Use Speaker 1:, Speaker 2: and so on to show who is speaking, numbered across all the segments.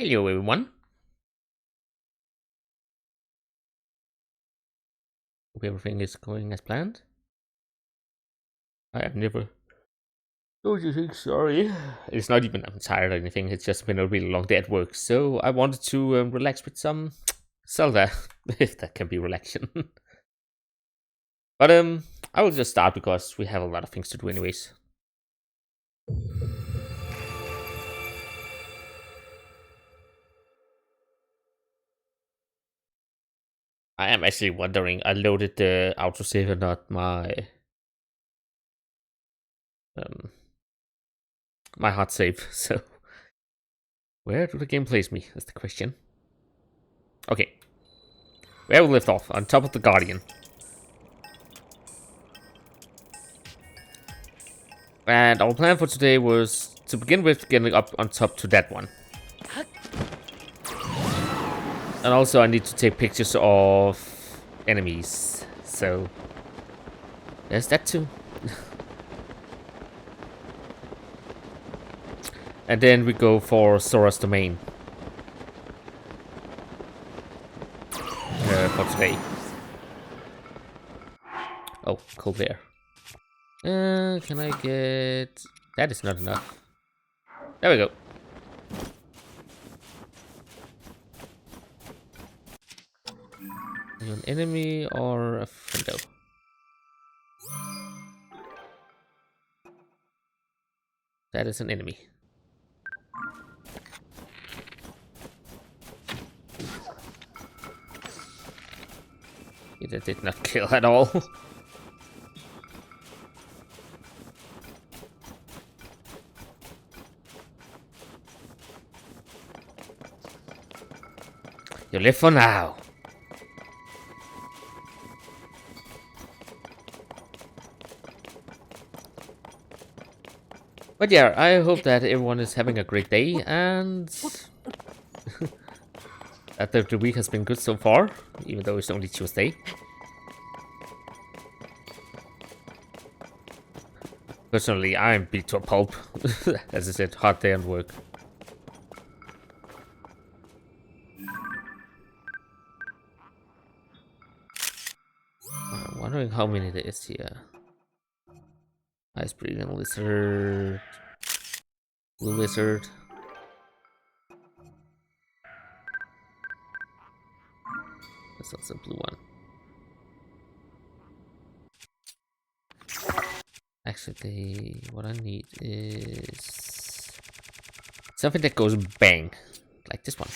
Speaker 1: Hello, everyone. Hope everything is going as planned. I have never told you things, sorry. It's not even I'm tired or anything, it's just been a really long day at work, so I wanted to relax with some Zelda, if that can be relaxation. But I will just start because we have a lot of things to do anyways. I am actually wondering, I loaded the autosave and not um, my hard save, so where do the game place me? That's the question. Okay, where we left off, on top of the Guardian. And our plan for today was to begin with getting up on top to that one. And also I need to take pictures of enemies. So there's that too. And then we go for Sora's Domain. For today. Oh, cool bear. Can I get... That is not enough. There we go. Are you an enemy or a friendo? That is an enemy. It did not kill at all. You live for now. But yeah, I hope that everyone is having a great day and that the week has been good so far, even though it's only Tuesday. Personally, I'm beat to a pulp. As I said, hard day on work. I'm wondering how many there is here. Ice breathing lizard. Blue lizard. That's also a blue one. Actually, what I need is something that goes bang, like this one.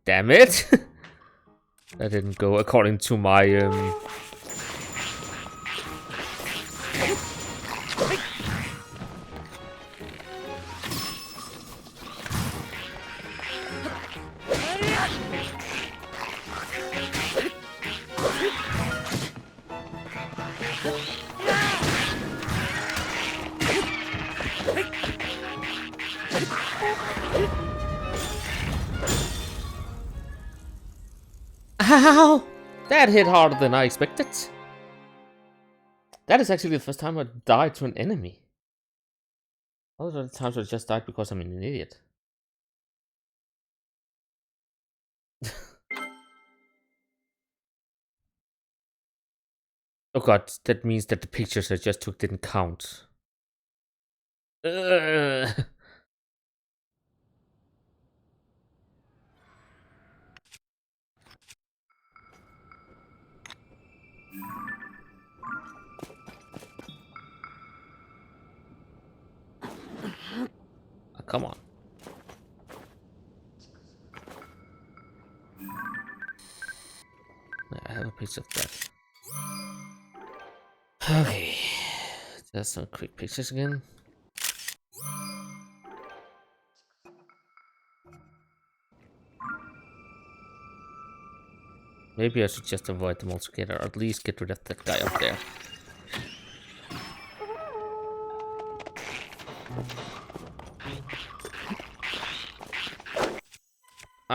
Speaker 1: Damn it! That didn't go according to my Ow! That hit harder than I expected. That is actually the first time I died to an enemy. All the other times I just died because I'm an idiot. Oh god, that means that the pictures I just took didn't count. Ugh. Oh, come on. I have a piece of that. Okay. Just some quick pictures again. Maybe I should just avoid them altogether, or at least get rid of that guy up there.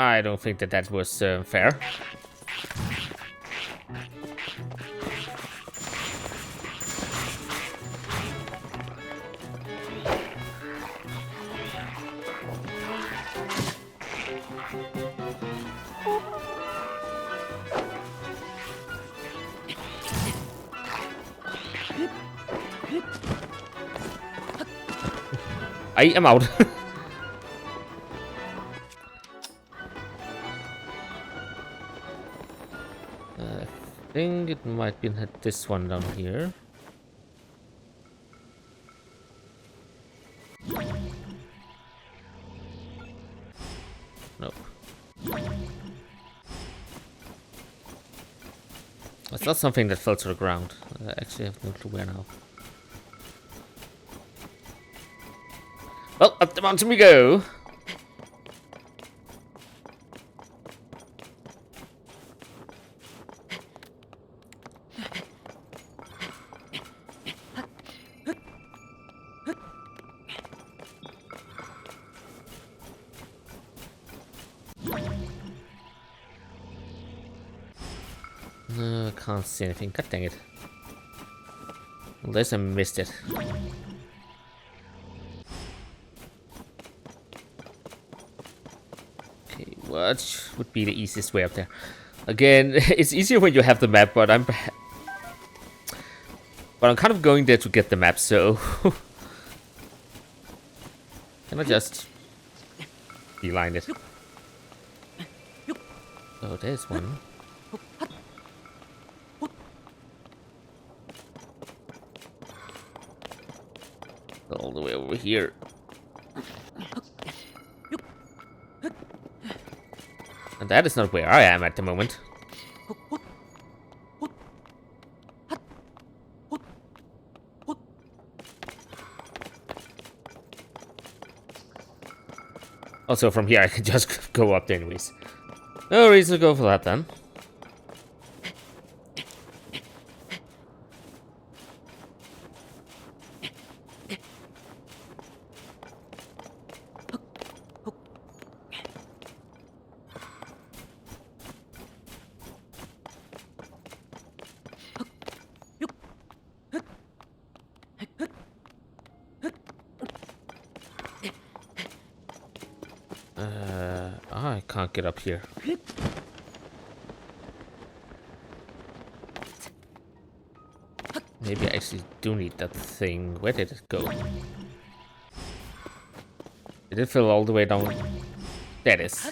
Speaker 1: I don't think that was fair. I am out. I think it might be this one down here. Nope. It's not something that fell to the ground. I actually have no clue where now. Well, up the mountain we go. No, I can't see anything. God dang it. Unless I missed it. Okay, what would be the easiest way up there? Again, it's easier when you have the map, but I'm kind of going there to get the map, so can I just beeline it? Oh, there's one. All the way over here. And that is not where I am at the moment. Also, from here I can just go up there anyways. No reason to go for that then. I can't get up here. Maybe I actually do need that thing. Where did it go? Did it fill all the way down? There it is.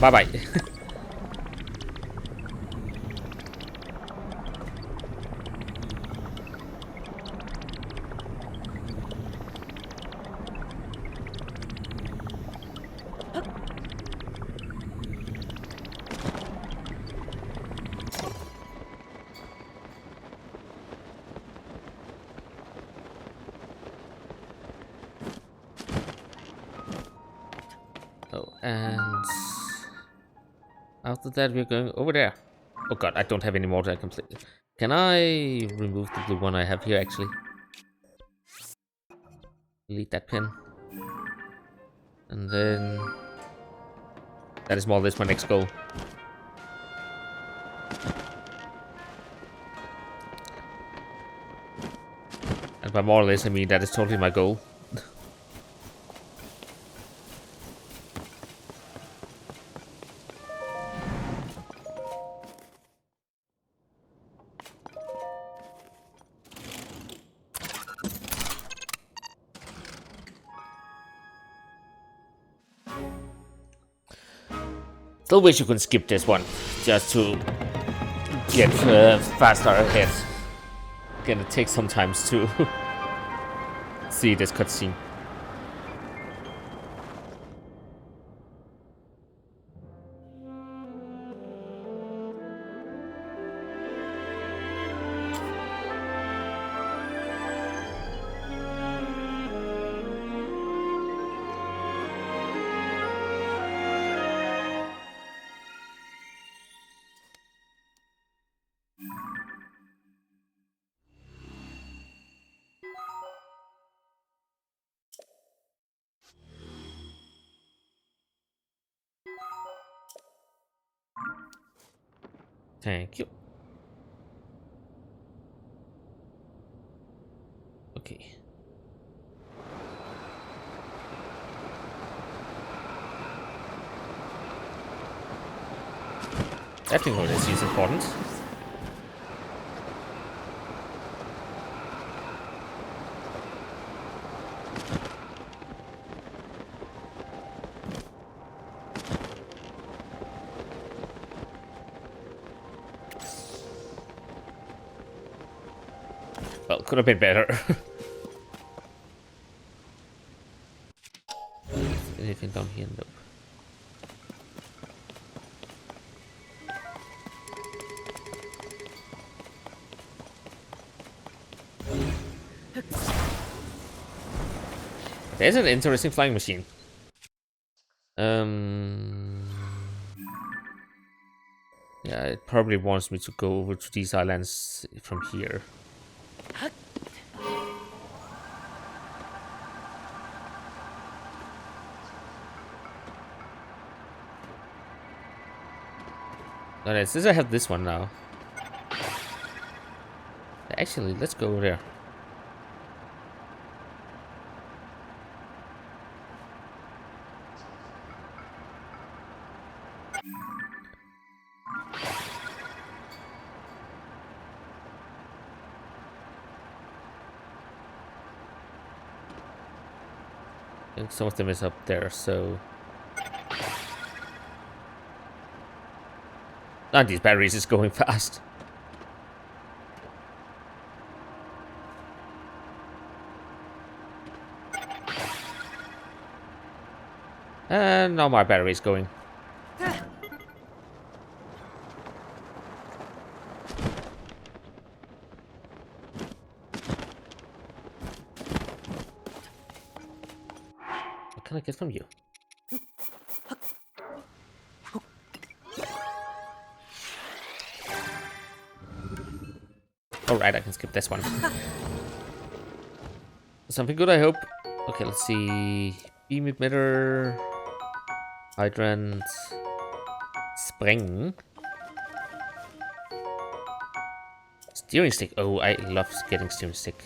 Speaker 1: Bye-bye. Oh, and after that we're going over there. Oh god, I don't have any more that complete. Can I remove the blue one I have here actually? Delete that pin. And then that is more or less my next goal. And by more or less I mean that is totally my goal. Still wish you could skip this one, just to get faster ahead. Gonna take some time to see this cutscene. Thank you. Okay. Technology is important. Well, could have been better. Anything down here? Nope. There's an interesting flying machine. Yeah, it probably wants me to go over to these islands from here. Alright, since I have this one now. Actually, let's go over there. I think some of them is up there, so... None of these batteries is going fast. And now my battery is going. What can I get from you? Alright, I can skip this one. Something good, I hope. Okay, let's see. Beam emitter. Hydrant. Spreng. Steering stick. Oh, I love getting steering stick.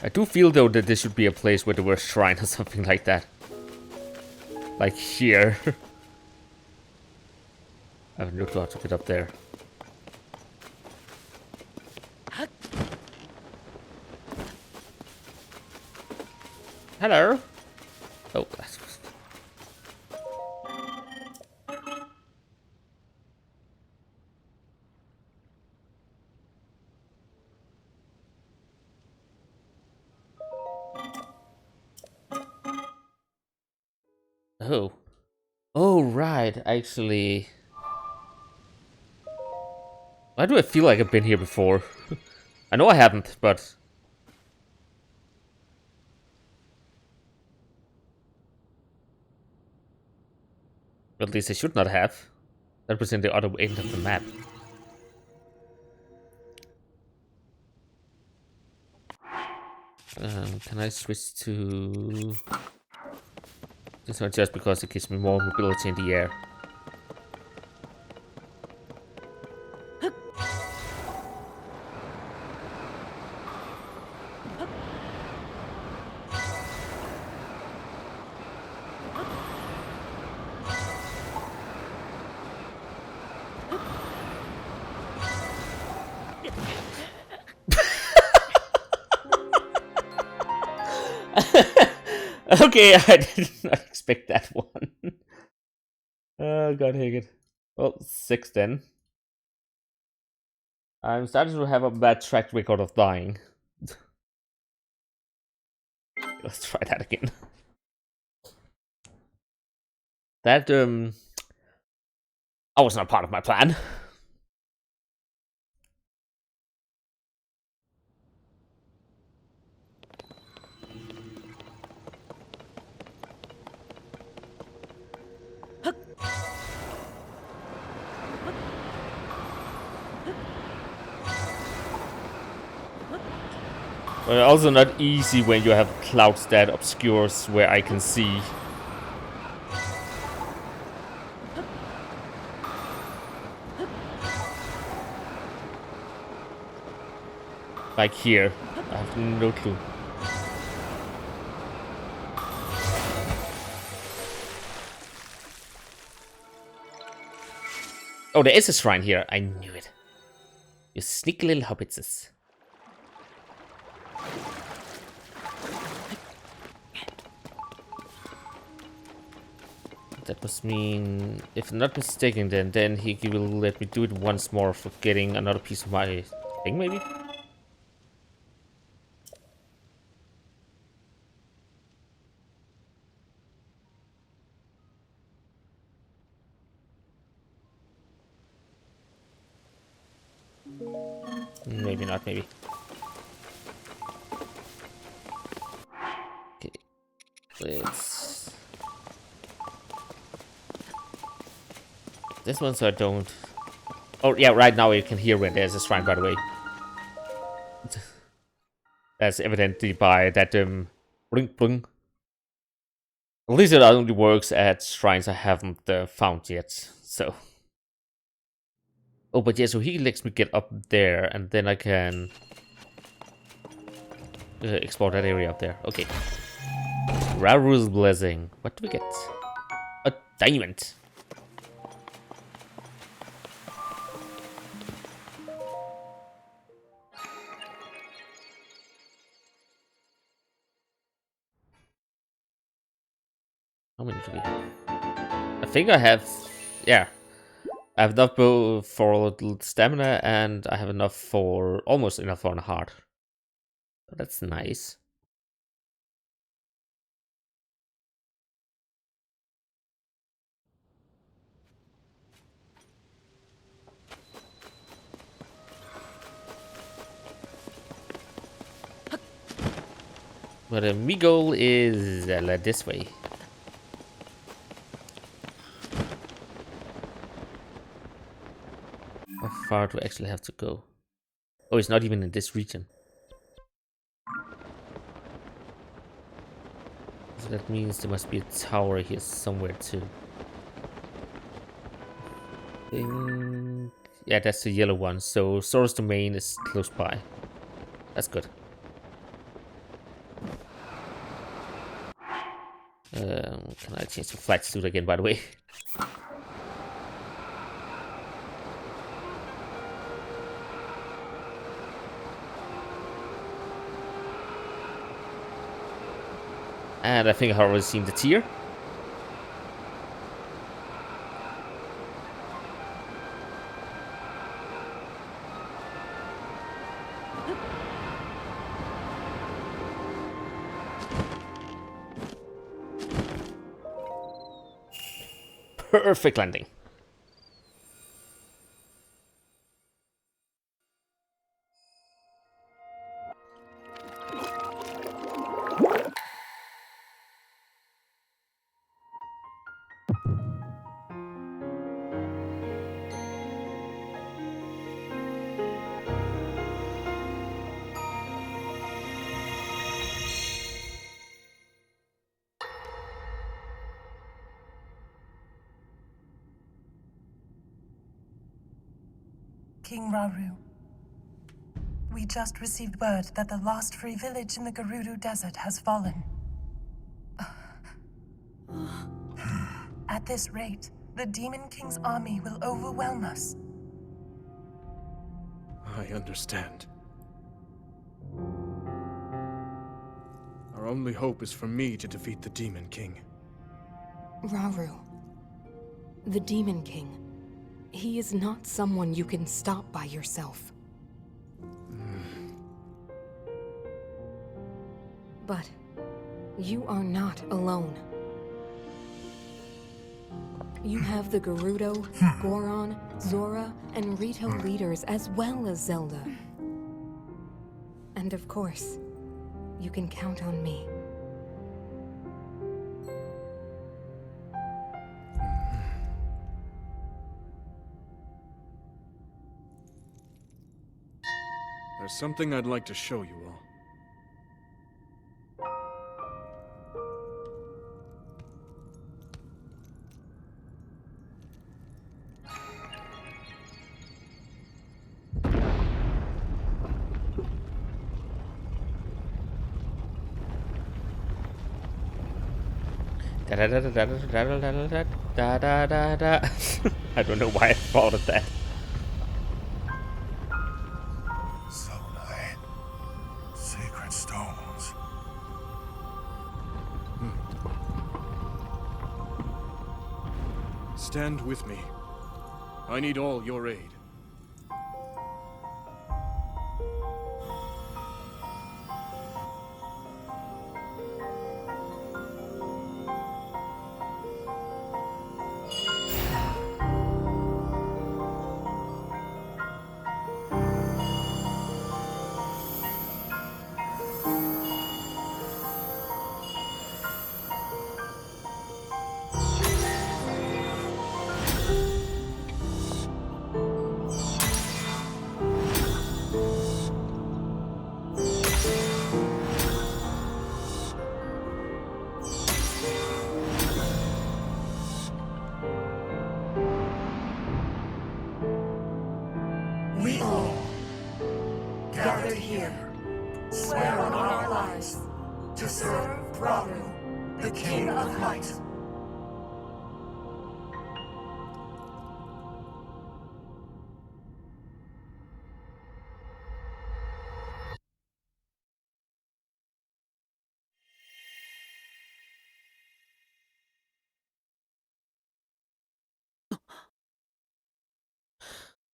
Speaker 1: I do feel, though, that this should be a place where there were a shrine or something like that. Like here. I have no clue how to get up there. Hello. Oh, that's... Oh. Oh, right. Actually... Why do I feel like I've been here before? I know I haven't, but... At least I should not have. That was in the other end of the map. Can I switch to... This one just because it gives me more mobility in the air. Okay, I did not expect that one. Oh, God dang it. Well, 6 then. I'm starting to have a bad track record of dying. Let's try that again. That, I was not part of my plan. But also not easy when you have clouds that obscures where I can see. Like here. I have no clue. Oh, there is a shrine here. I knew it. You sneaky little hobbitses. That must mean, if I'm not mistaken, then he will let me do it once more for getting another piece of my thing, maybe? Maybe not, maybe. Okay, let's... This one so I don't... Oh, yeah, right now you can hear when there's a shrine, by the way. That's evidently by that, blink, blink. At least it only works at shrines I haven't found yet, so... Oh, but yeah, so he lets me get up there, and then I can... explore that area up there. Okay. Raru's Blessing. What do we get? A diamond. How many do we have? I think I have... Yeah. I have enough for stamina, and I have enough for... Almost enough for a heart. So that's nice. But my goal is this way. How far do I actually have to go? Oh, it's not even in this region. So that means there must be a tower here somewhere too. Yeah, that's the yellow one. So Sora's domain is close by. That's good. Can I change the flight suit again, by the way? And I think I've already seen the tier. Perfect landing.
Speaker 2: King Rauru, we just received word that the last free village in the Gerudo Desert has fallen. At this rate, the Demon King's army will overwhelm us.
Speaker 3: I understand. Our only hope is for me to defeat the Demon King.
Speaker 4: Rauru, the Demon King. He is not someone you can stop by yourself. But you are not alone. You have the Gerudo, Goron, Zora, and Rito leaders as well as Zelda. And of course, you can count on me.
Speaker 3: There's something I'd like to show you all.
Speaker 1: Da da da da da da da da da da da da. I don't know why I thought of that.
Speaker 5: Zonai. Sacred stones.
Speaker 3: Stand with me. I need all your aid.
Speaker 2: We all, gathered here, swear on our lives to serve Rauru, the King of Light.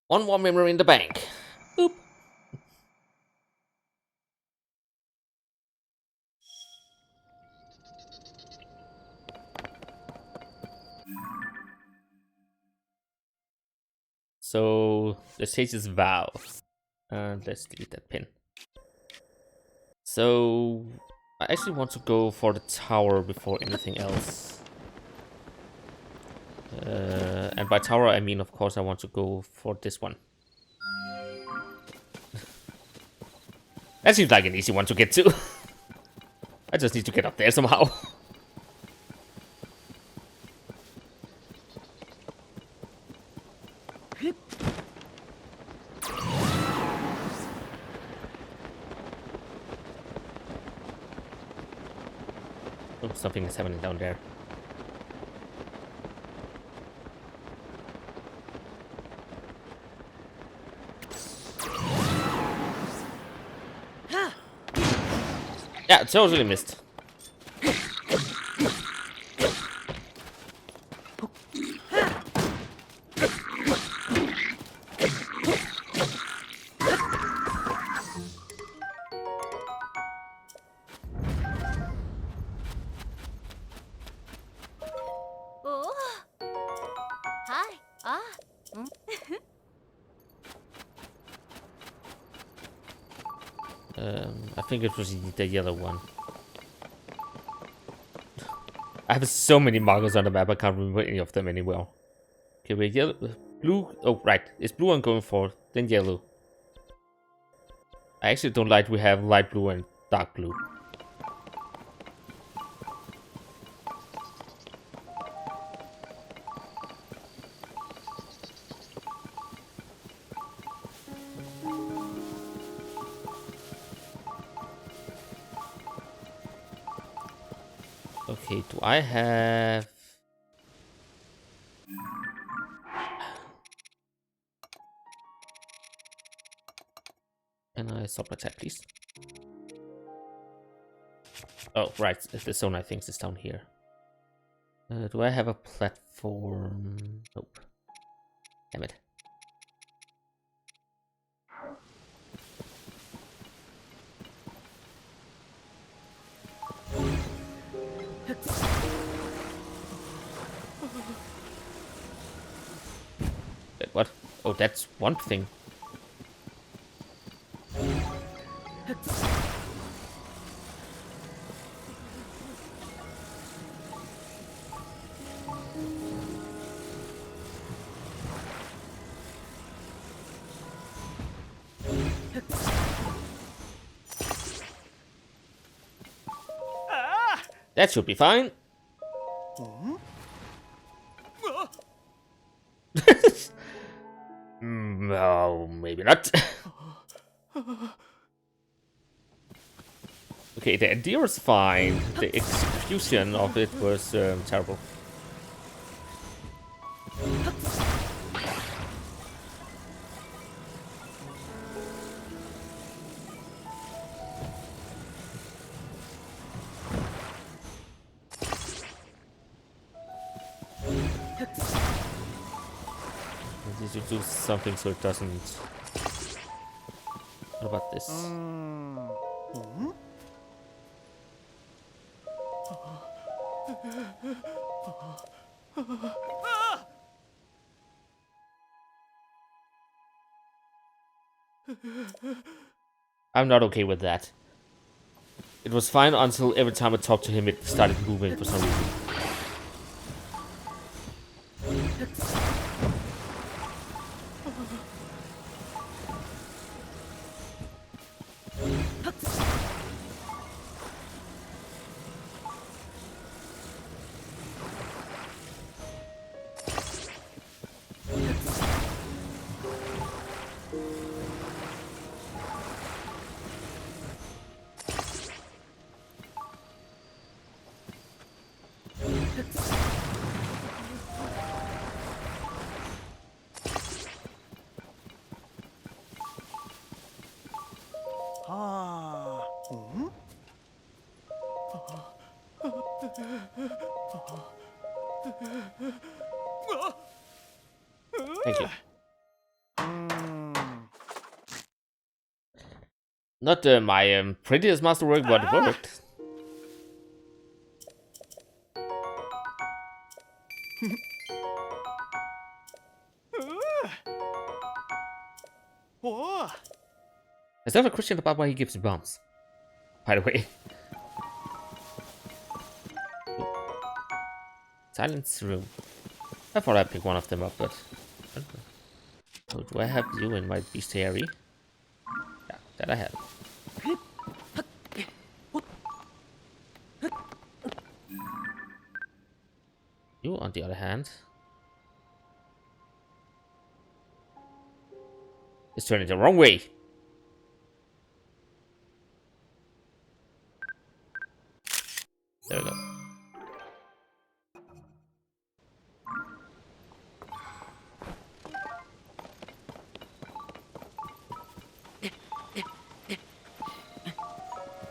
Speaker 1: One more memory in the bank. Boop. So the Sage's Vow. And let's delete that pin. So I actually want to go for the tower before anything else. And by tower I mean, of course, I want to go for this one. That seems like an easy one to get to. I just need to get up there somehow. Oh, something is happening down there. Yeah, totally missed.
Speaker 6: Oh. Hi. Ah.
Speaker 1: I think it was the yellow one. I have so many markers on the map, I can't remember any of them anywhere. Okay, wait, yellow, blue. Oh, right. It's blue I'm going for, then yellow. I actually don't like we have light blue and dark blue. Okay, do I have... Can I stop attack, please? Oh, right. The zone I think is down here. Do I have a platform? Nope. Damn it. Wait, what? Oh, that's one thing. That should be fine. No, maybe not. Okay, the Endeavor's fine. The execution of it was terrible. I need to do something so it doesn't. What about this? I'm not okay with that. It was fine until every time I talked to him it started moving for some reason. Thank you. Not my prettiest masterwork, but it worked. Is there a question about why he gives bombs? By the way. Silence room. I thought I'd pick one of them up, but I don't know. Oh, do I have you in my bestiary? Yeah, that I have. You, on the other hand, is turning the wrong way. There we go.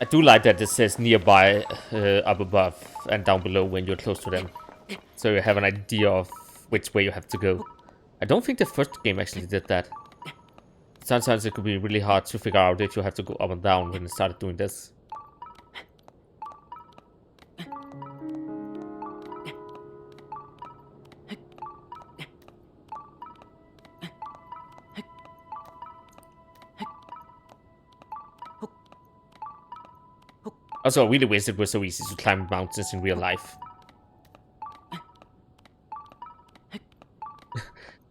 Speaker 1: I do like that it says nearby, up above and down below when you're close to them. So you have an idea of which way you have to go. I don't think the first game actually did that. Sometimes it could be really hard to figure out if you have to go up and down when it started doing this. Also, I really wish it was so easy to climb mountains in real life.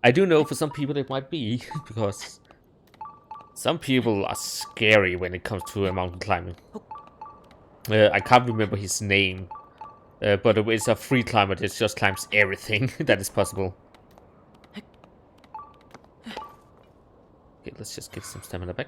Speaker 1: I do know for some people it might be, because some people are scary when it comes to mountain climbing. I can't remember his name, but it's a free climber that just climbs everything that is possible. Okay, let's just get some stamina back.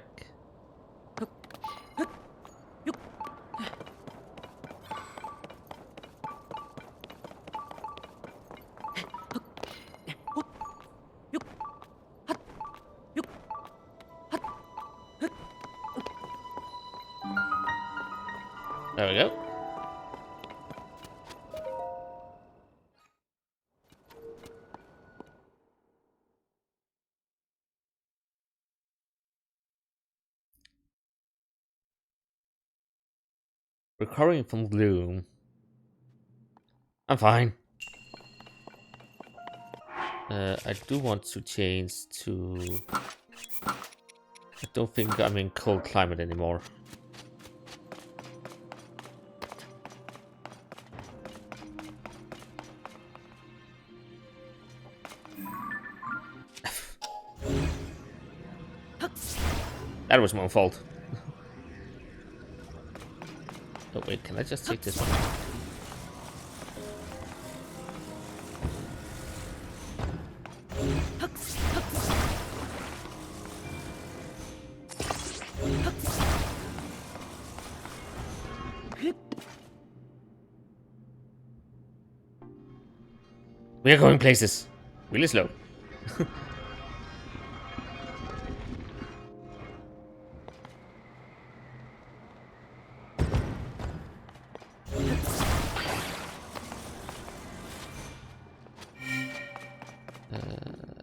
Speaker 1: There we go. Recovering from gloom. I'm fine. I do want to change to... I don't think I'm in cold climate anymore. That was my own fault. Oh wait, can I just take this one? We are going places. Really slow.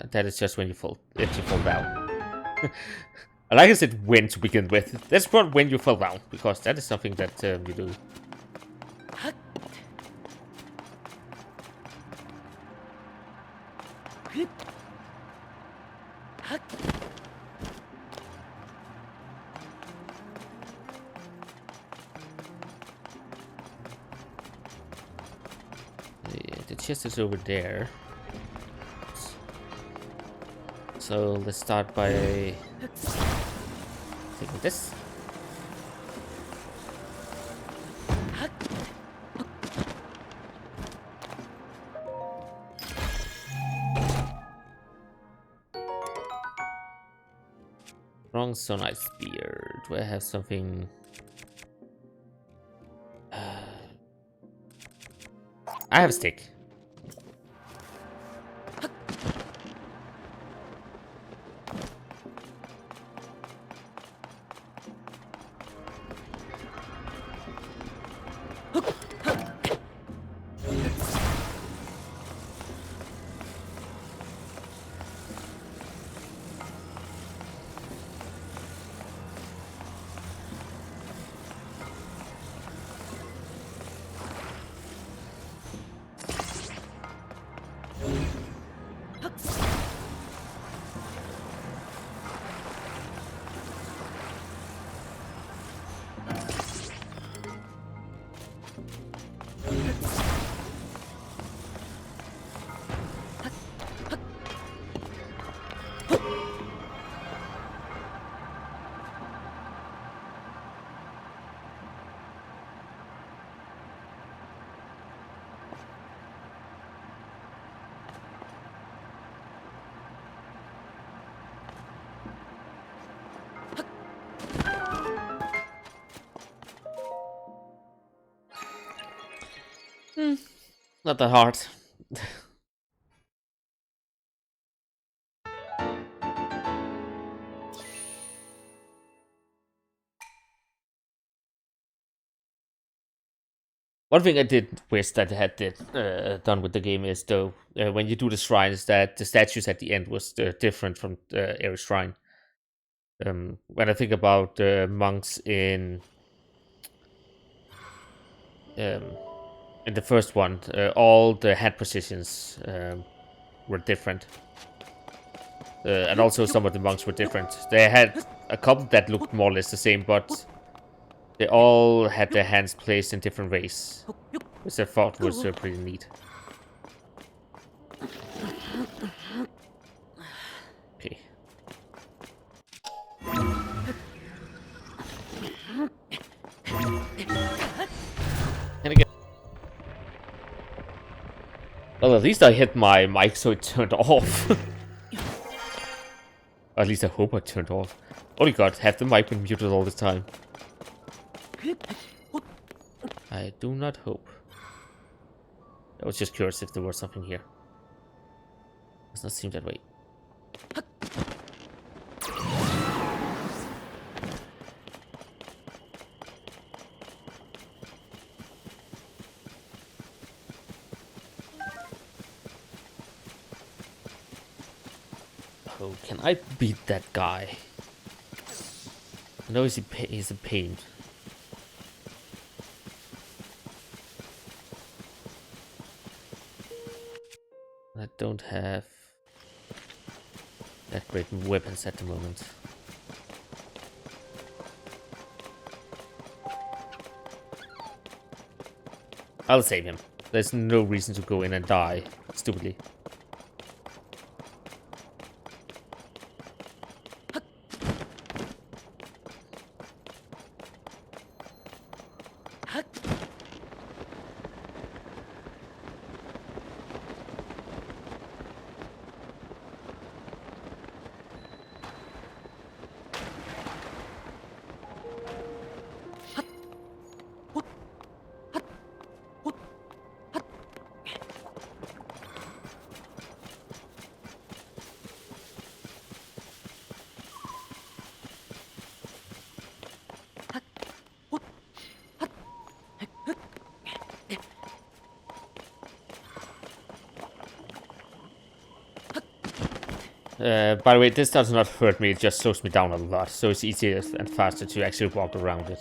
Speaker 1: That is just when you fall, if you fall down. I like I said when to begin with. That's not when you fall down, because that is something that you do. The chest is over there. So let's start by taking this. Wrong Sonite Spear. Do I have something? I have a stick. Not that hard. One thing I did wish that I had done with the game is, though, when you do the shrines, that the statues at the end was different from every shrine. When I think about monks in the first one, all the head positions were different. And also some of the monks were different. They had a couple that looked more or less the same, but they all had their hands placed in different ways, which I thought was pretty neat. Okay. And again. Well, at least I hit my mic so it turned off. At least I hope I turned off. Holy god, have the mic been muted all this time? I do not hope. I was just curious if there was something here. Does not seem that way. Oh, can I beat that guy? I know he's a pain. I don't have that great weapons at the moment. I'll save him. There's no reason to go in and die stupidly. By the way, this does not hurt me, it just slows me down a lot, so it's easier and faster to actually walk around it.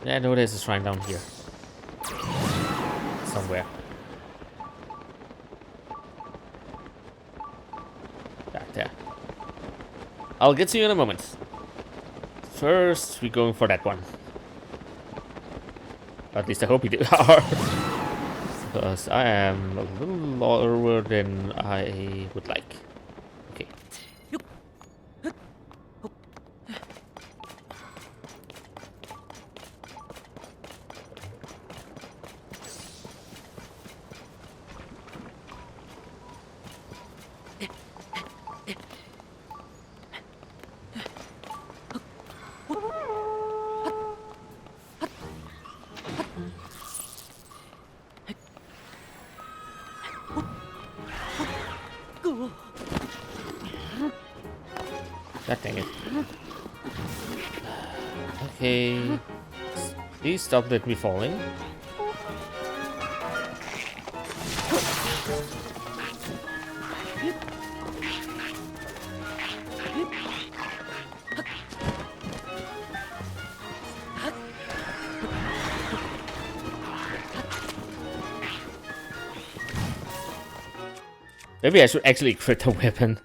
Speaker 1: Yeah, I know there's a shrine down here. Somewhere. Back there. I'll get to you in a moment. First, we're going for that one. At least I hope we are. Because I am a little lower than I would like. Okay. God dang it. Okay. Please stop let me falling. Maybe I should actually crit the weapon.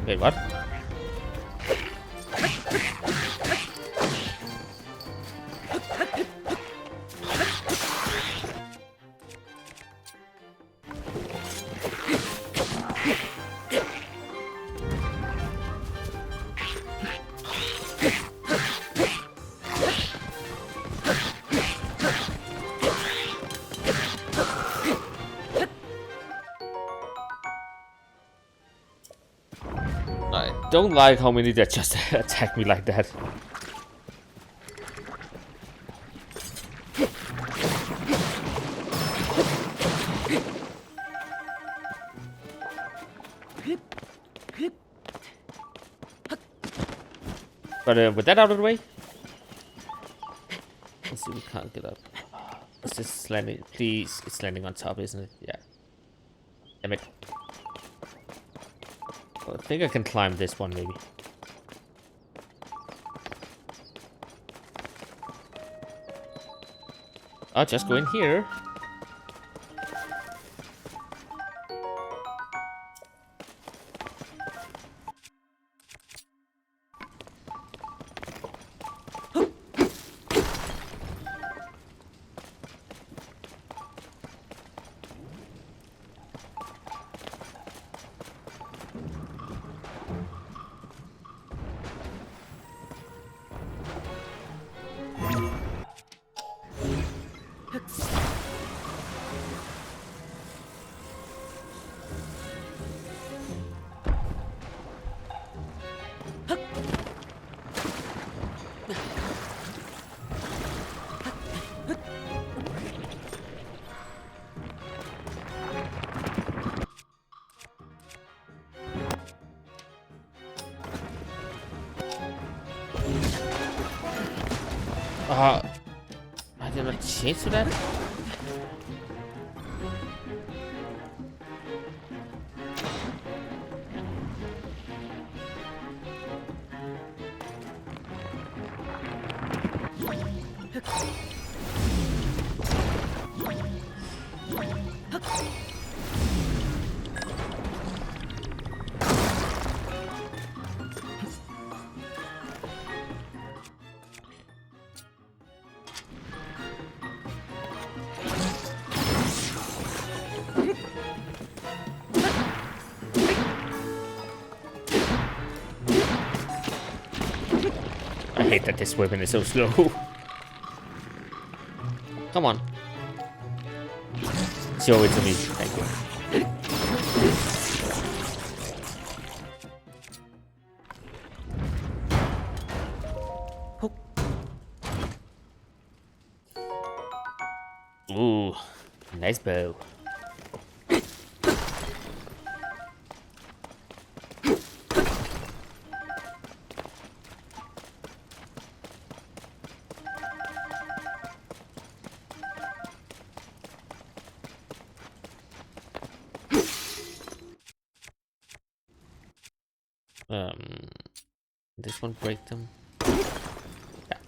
Speaker 1: Wait, what? I don't like how many that just attack me like that. But with that out of the way, let's see, we can't get up. It's just landing. Please, it's landing on top, isn't it? Yeah. Damn it. I think I can climb this one, maybe. I'll just go in here. I did not change to that. I hate that this weapon is so slow. Come on. Show it to me. Thank you. Ooh, nice bow. This one break them. Yeah.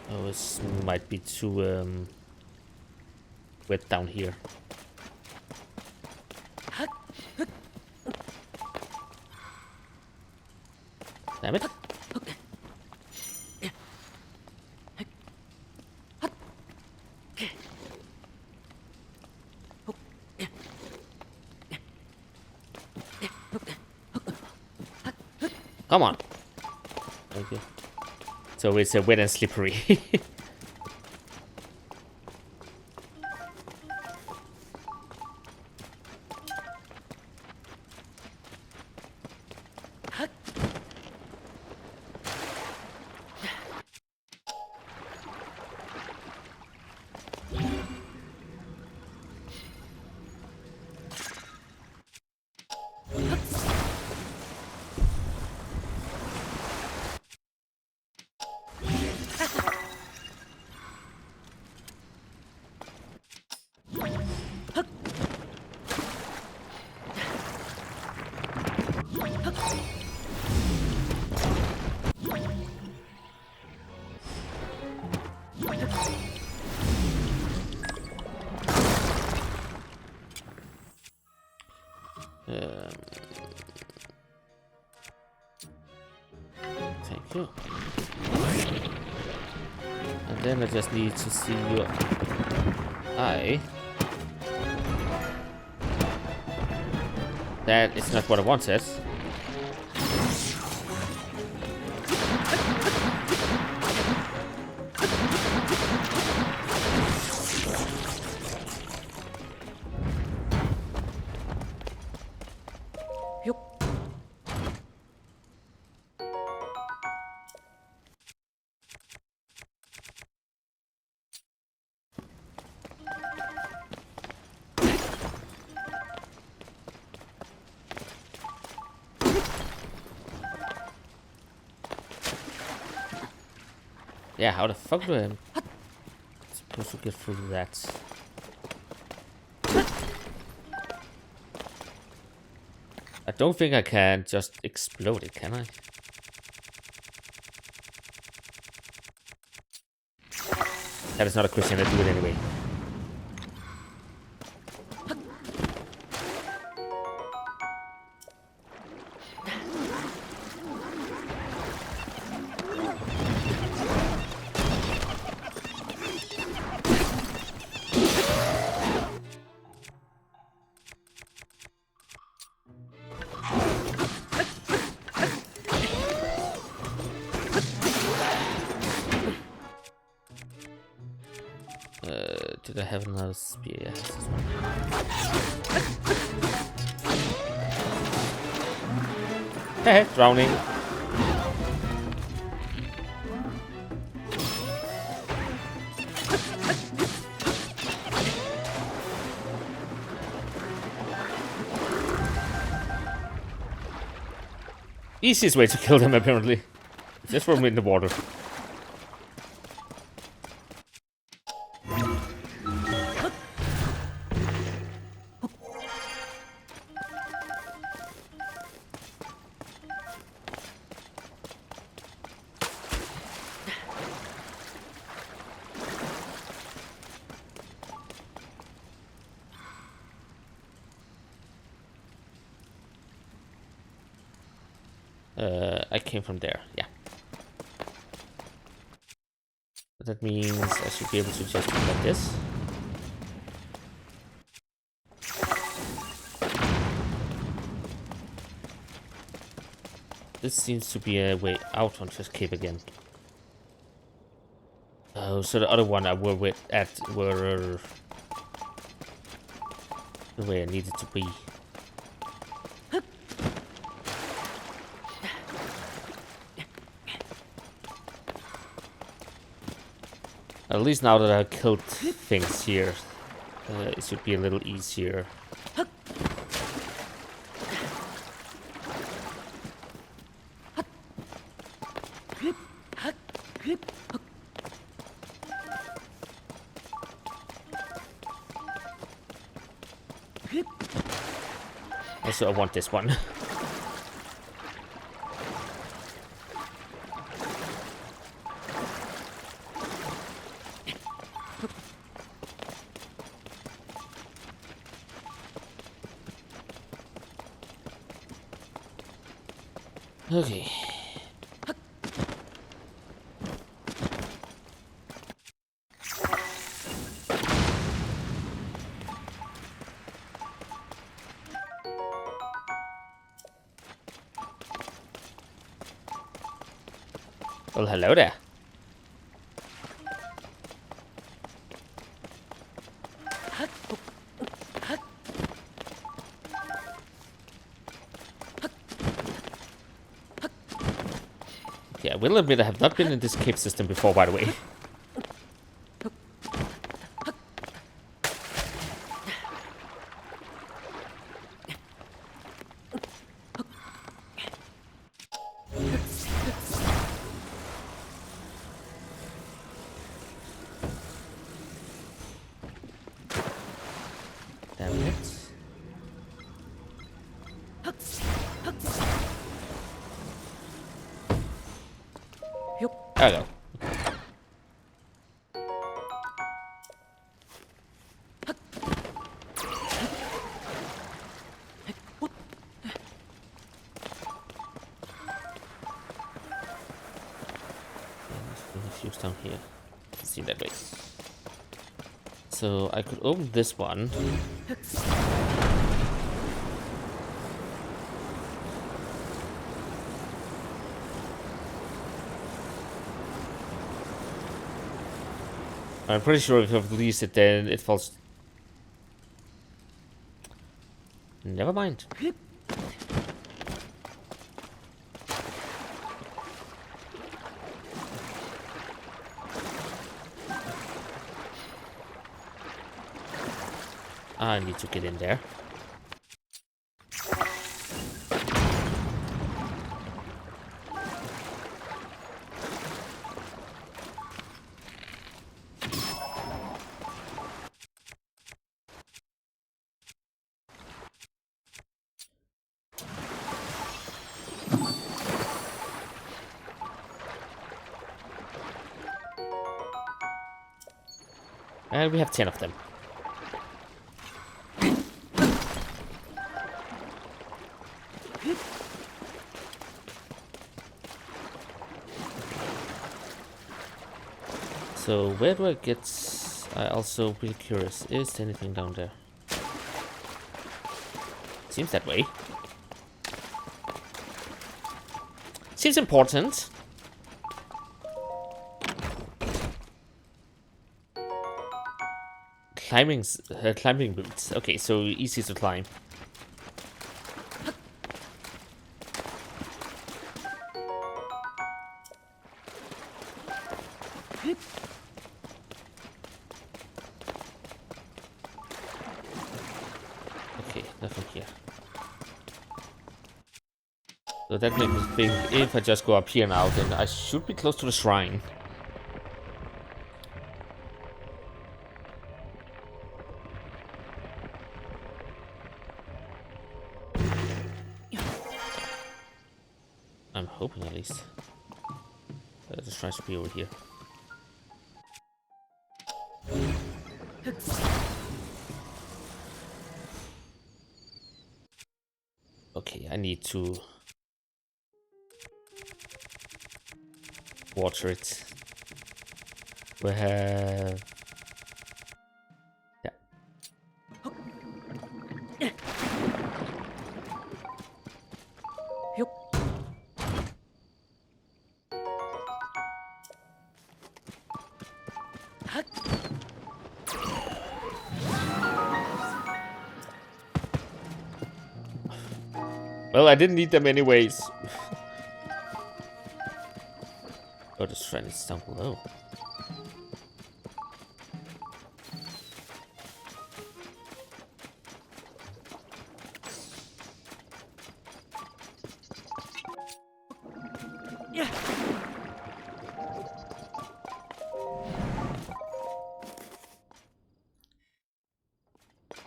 Speaker 1: Oh, this might be too wet down here. Damn it. Come on. Okay. So it's wet and slippery. Thank you. And then I just need to see your eye. That is not what I wanted. Yeah, how the fuck do I supposed to get through that? I don't think I can just explode it, can I? That is not a question, I do it anyway. Did I have another spear? Yeah, this one. Heh, drowning. Easiest way to kill them, apparently. Just throw them in the water. I came from there, yeah. That means I should be able to just do like this. This seems to be a way out on this cave again. Oh, so the other one I were were the way I needed to be. At least now that I've killed things here, it should be a little easier. Also, I want this one. Okay. Well, hello there. Okay, I will admit I have not been in this cave system before, by the way. Damn it. There we go. Fuse down here. Let's see that way. So I could open this one. I'm pretty sure if I release it, then it falls. Never mind. I need to get in there. And we have 10 of them. So where do I get? I also be curious. Is there anything down there? Seems that way. Seems important. climbing boots. Okay, so easy to climb. Okay, nothing here. So that makes me think if I just go up here now, then I should be close to the shrine. I'm hoping at least. The shrine should be over here. Okay, I need to water it. We have... Yeah. Well, I didn't need them anyways. Oh, the shrine is down below.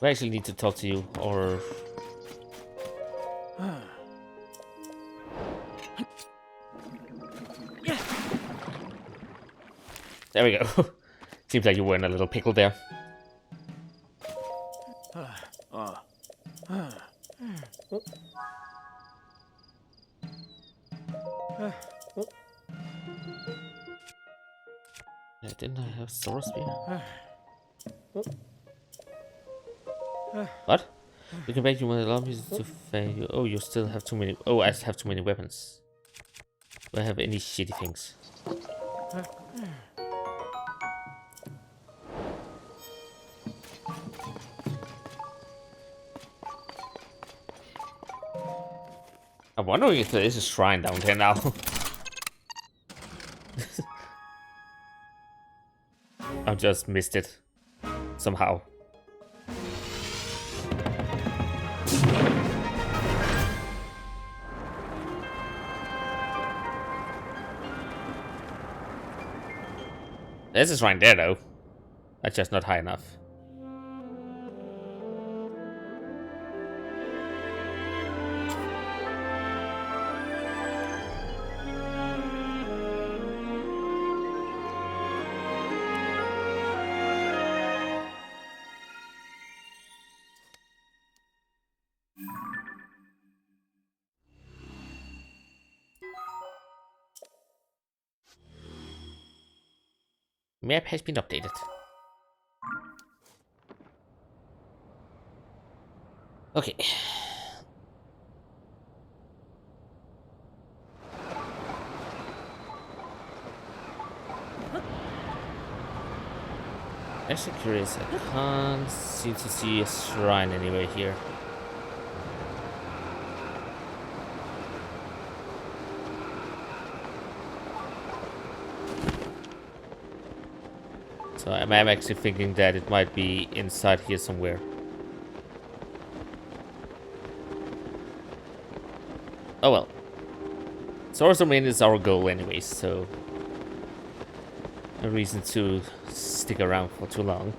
Speaker 1: We actually need to talk to you, or... There we go. Seems like you were in a little pickle there. Yeah, didn't I have Sora Spear? What? You can make you want to allow me to fail you. Oh, you still have too many. Oh, I have too many weapons. Do I have any shitty things? I'm wondering if there is a shrine down there now. I just missed it somehow. There's a shrine there though. That's just not high enough. Map has been updated. Okay. Actually curious, I can't seem to see a shrine anywhere here. So I'm actually thinking that it might be inside here somewhere. Oh well. Source Domain is our goal anyways, so no reason to stick around for too long.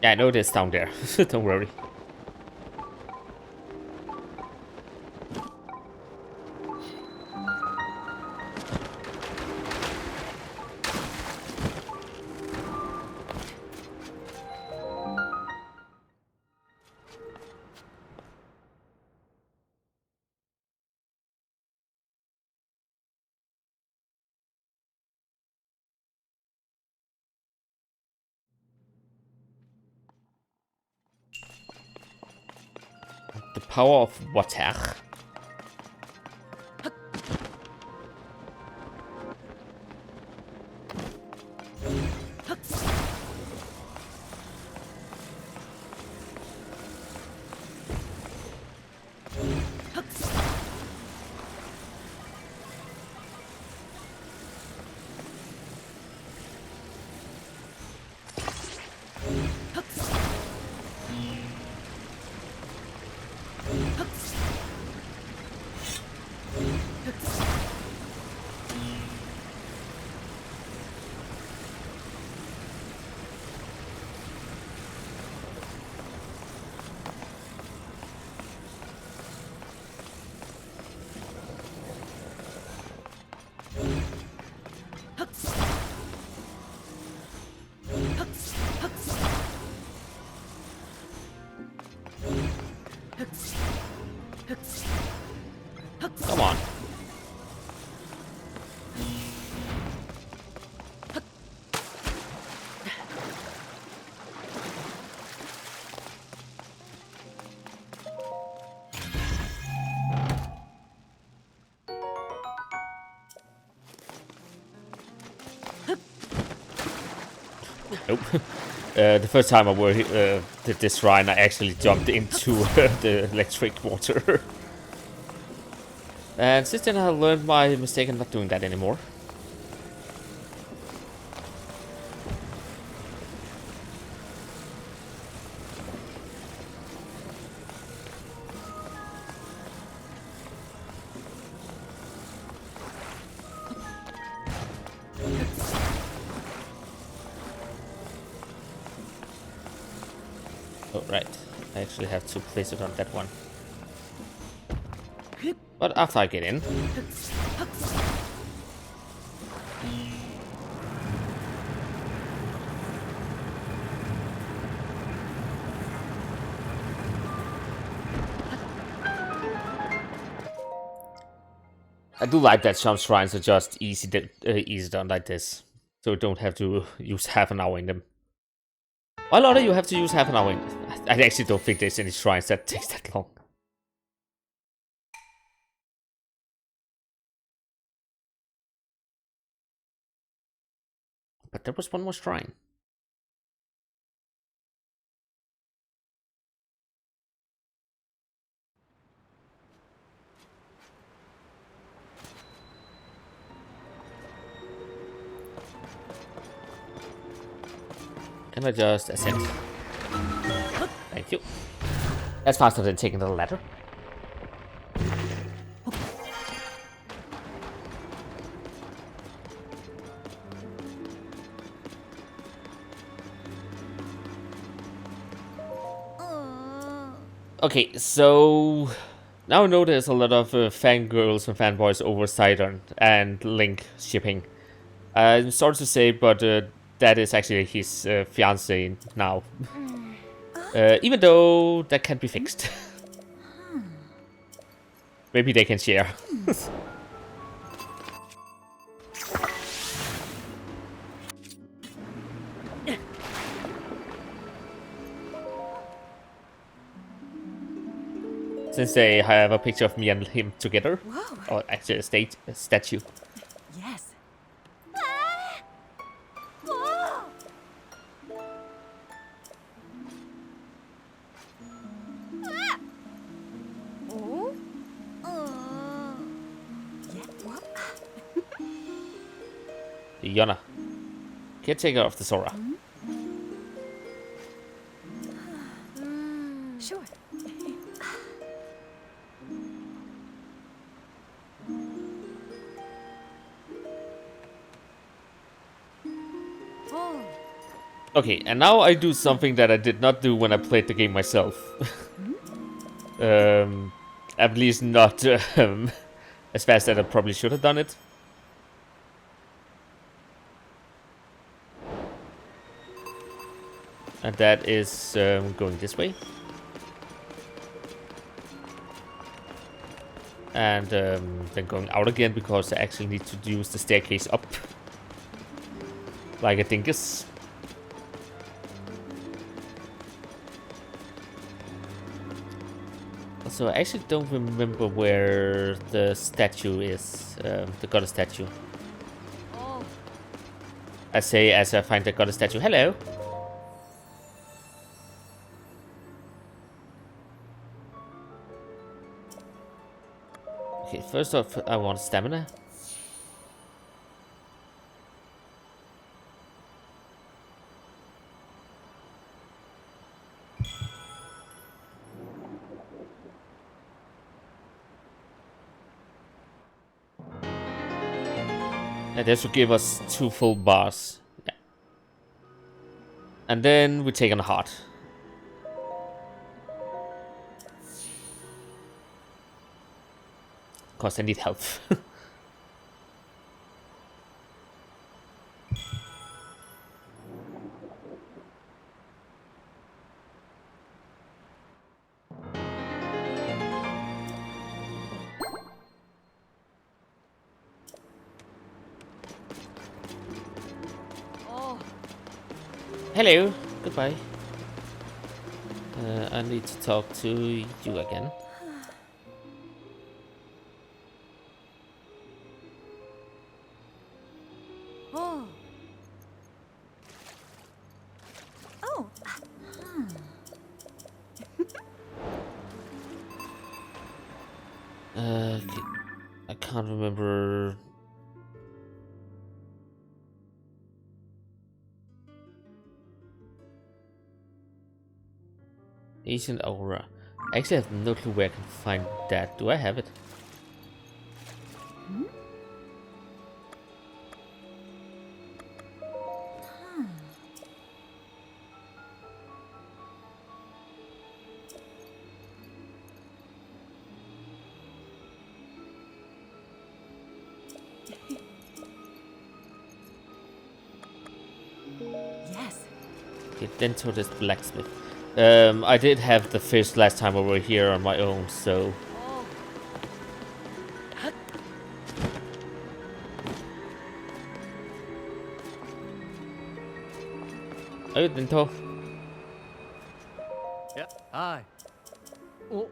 Speaker 1: Yeah, I know it's down there. Don't worry. The power of water. Nope. The first time I did this shrine, I actually jumped into the electric water. And since then I learned my mistake and not doing that anymore. Oh, right. I actually have to place it on that one. But after I get in... I do like that some shrines are just easy done like this. So you don't have to use half an hour in them. Why lot of you have to use half an hour in... I actually don't think there's any shrines that takes that long. But there was one more shrine. Can I just ascend? Thank you. That's faster than taking the ladder. Okay, so now I know there's a lot of fangirls and fanboys over Sidon and Link shipping. I'm sorry to say, but that is actually his fiancée now. Even though that can be fixed. Maybe they can share. Since they have a picture of me and him together.
Speaker 7: Whoa.
Speaker 1: Or actually a statue.
Speaker 7: Yes.
Speaker 6: Ah! Whoa! Ah!
Speaker 7: Oh. Yeah. What?
Speaker 1: Yona. Caretaker of the Zora.
Speaker 7: Sure. Oh.
Speaker 1: Okay, and now I do something that I did not do when I played the game myself. At least not as fast as I probably should have done it. And that is going this way. And then going out again because I actually need to use the staircase up. Like a dingus. So I actually don't remember where the statue is, the goddess statue.
Speaker 6: Oh.
Speaker 1: I say as I find the goddess statue. Hello! Okay, first off, I want stamina. And this will give us 2 full bars. Yeah. And then we take on a heart. Cause I need health.
Speaker 6: Oh.
Speaker 1: Hello. Goodbye. I need to talk to you again.
Speaker 6: Oh.
Speaker 1: can't remember. Ancient Aura. I actually have no clue where I can find that. Do I have it?
Speaker 7: Yes.
Speaker 1: Okay, then to this blacksmith. I did have the fish last time over here on my own, so... Oh, Dento.
Speaker 3: Yeah, hi. Oh.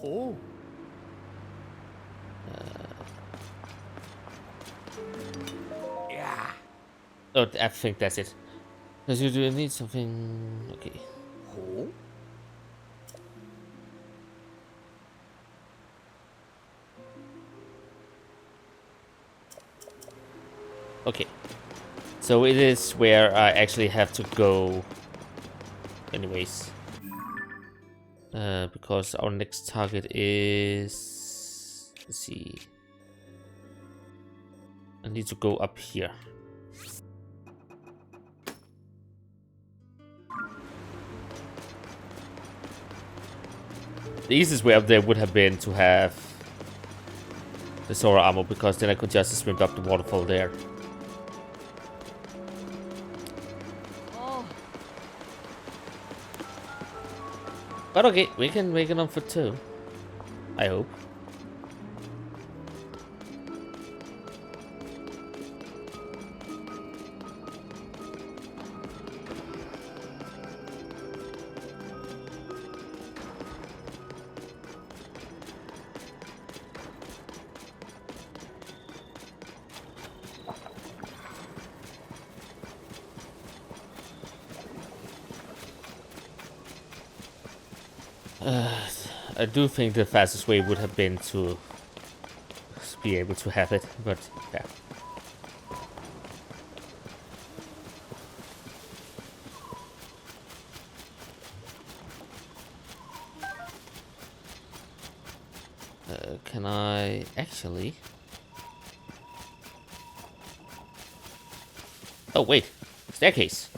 Speaker 3: Oh. Yeah.
Speaker 1: Oh, I think that's it. Does you do need something? Okay.
Speaker 3: Oh.
Speaker 1: Okay. So it is where I actually have to go. Anyways. Because our next target is... Let's see. I need to go up here. The easiest way up there would have been to have the Sora armor, because then I could just swim up the waterfall there.
Speaker 6: Oh.
Speaker 1: But okay, we can make it on foot too. I hope. I do think the fastest way would have been to be able to have it, but yeah. Can I actually? Oh wait, staircase.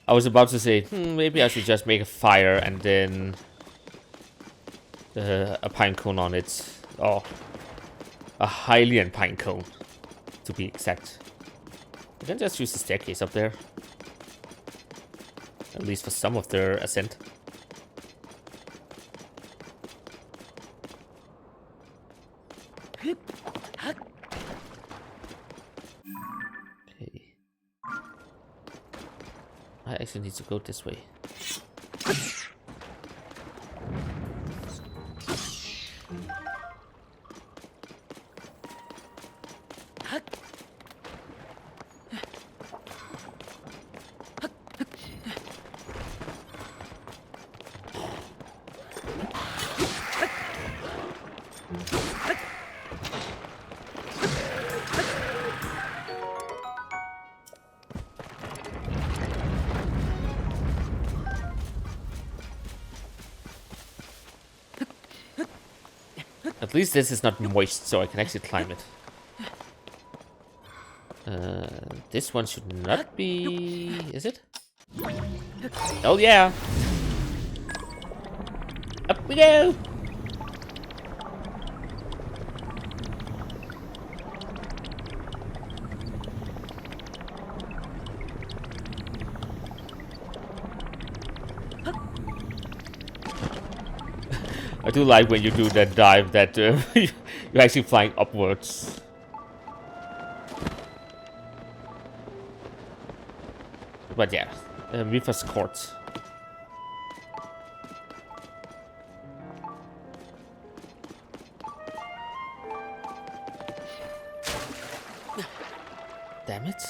Speaker 1: I was about to say, maybe I should just make a fire and then a pine cone on it. Or a Hylian pine cone, to be exact. I can just use the staircase up there. At least for some of their ascent. Okay. I actually need to go this way. At least this is not moist, so I can actually climb it. This one should not be... Is it? Oh yeah! Up we go! I do like when you do that dive that you're actually flying upwards. But yeah, Mipha's Court. Damn it.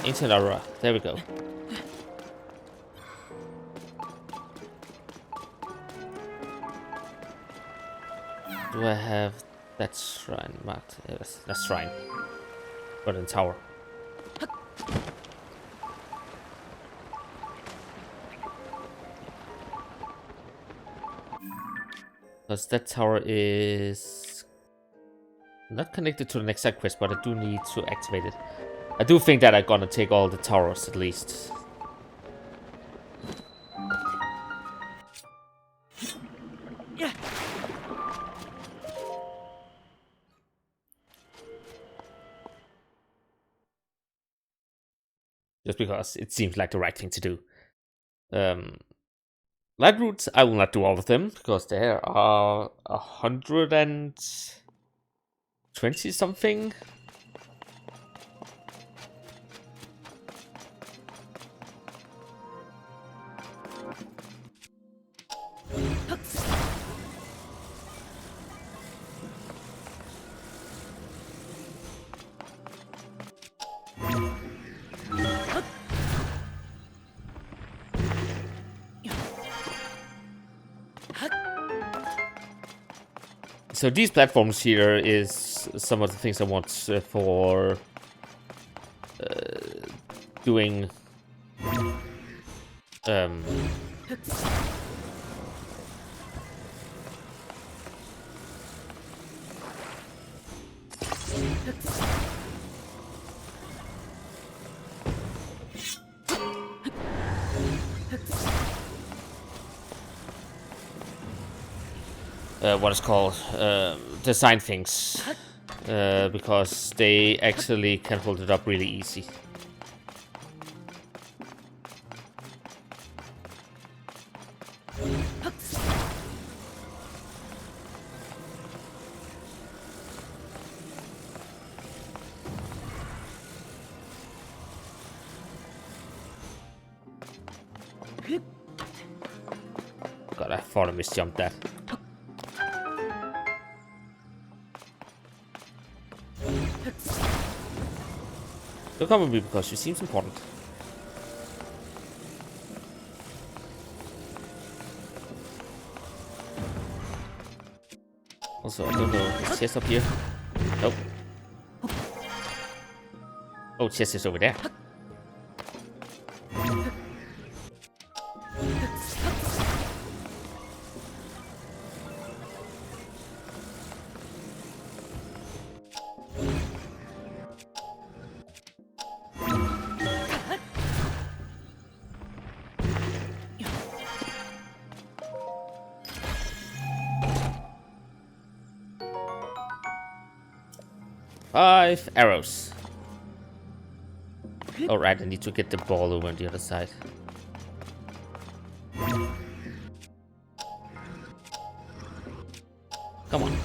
Speaker 1: Ancient Aurora. There we go. Do I have that shrine marked? Yes, that shrine. But in tower. Because that tower is not connected to the next side quest, but I do need to activate it. I do think that I'm gonna take all the towers at least. Just because it seems like the right thing to do. Light roots, I will not do all of them, because there are 120 something. So these platforms here is some of the things I want for doing what is called design things, because they actually can hold it up really easy. God, I thought I misjumped that. Don't come with me because she seems important. Also, I don't know. Is chest up here? Nope. Oh, chest is over there. Five arrows. Alright, I need to get the ball over on the other side. Come on.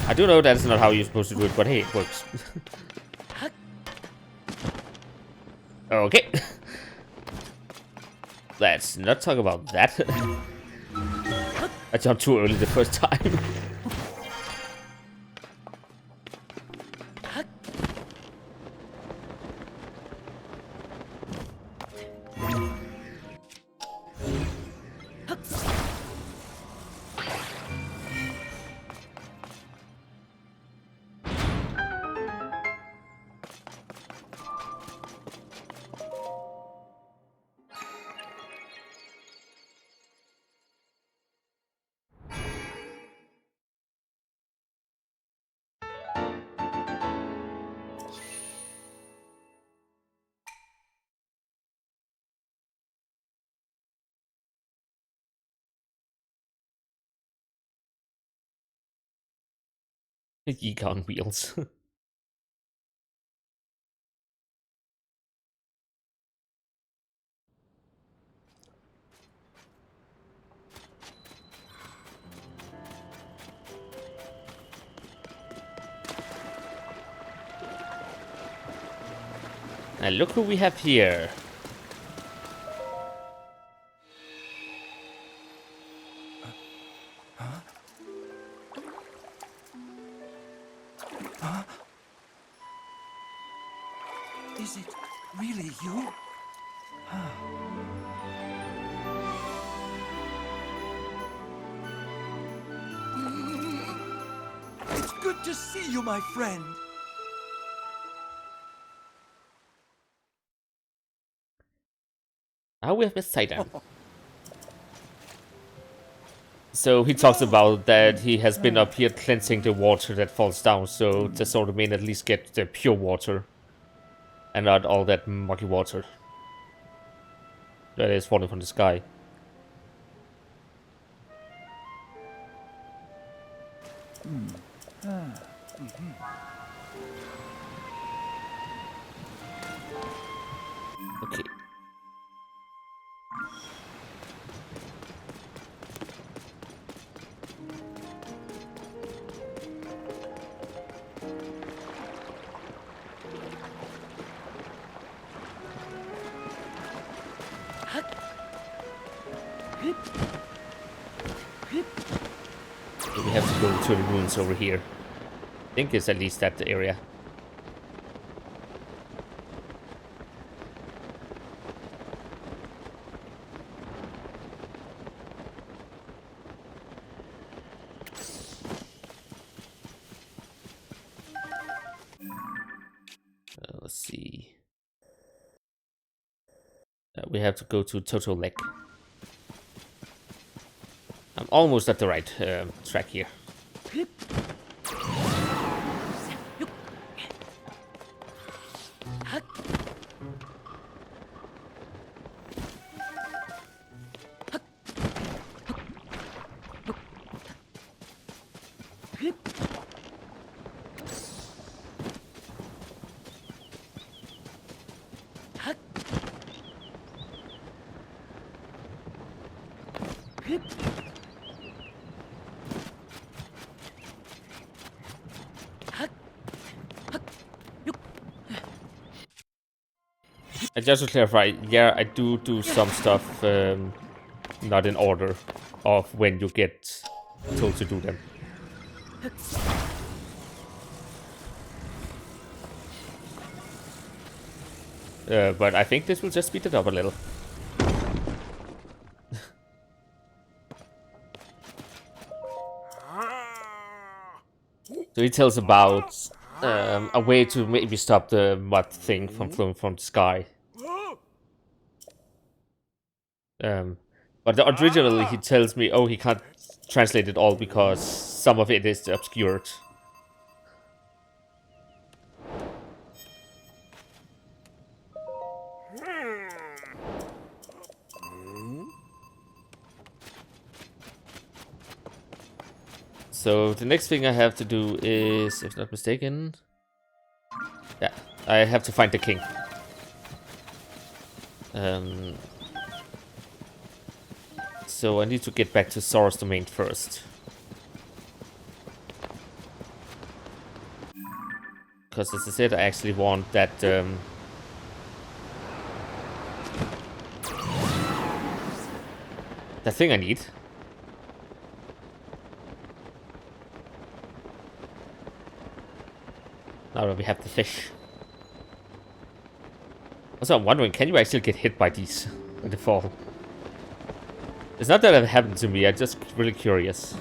Speaker 1: I do know that's not how you're supposed to do it, but hey, it works. Okay. Let's not talk about that. I jumped too early the first time. Yeek on wheels. And look who we have here.
Speaker 2: Is it really you? It's good to see you, my friend.
Speaker 1: Now we have Poseidon. So he talks about that he has been up here cleansing the water that falls down, so the sort of men at least get the pure water. And not all that muggy water that is falling from the sky. Okay. So we have to go to the ruins over here. I think it's at least that area. Let's see. We have to go to Total Lake. I'm almost at the right track here. Just to clarify, yeah, I do some stuff not in order of when you get told to do them. But I think this will just speed it up a little. So he tells about a way to maybe stop the mud thing from flowing from the sky. But originally he tells me, oh, he can't translate it all because some of it is obscured. So the next thing I have to do is, if not mistaken, yeah, I have to find the king. So I need to get back to Sora's domain first. Because as I said, I actually want that that thing I need. Now that we have the fish. Also, I'm wondering, can you actually get hit by these when they fall? It's not that it happened to me, I'm just really curious.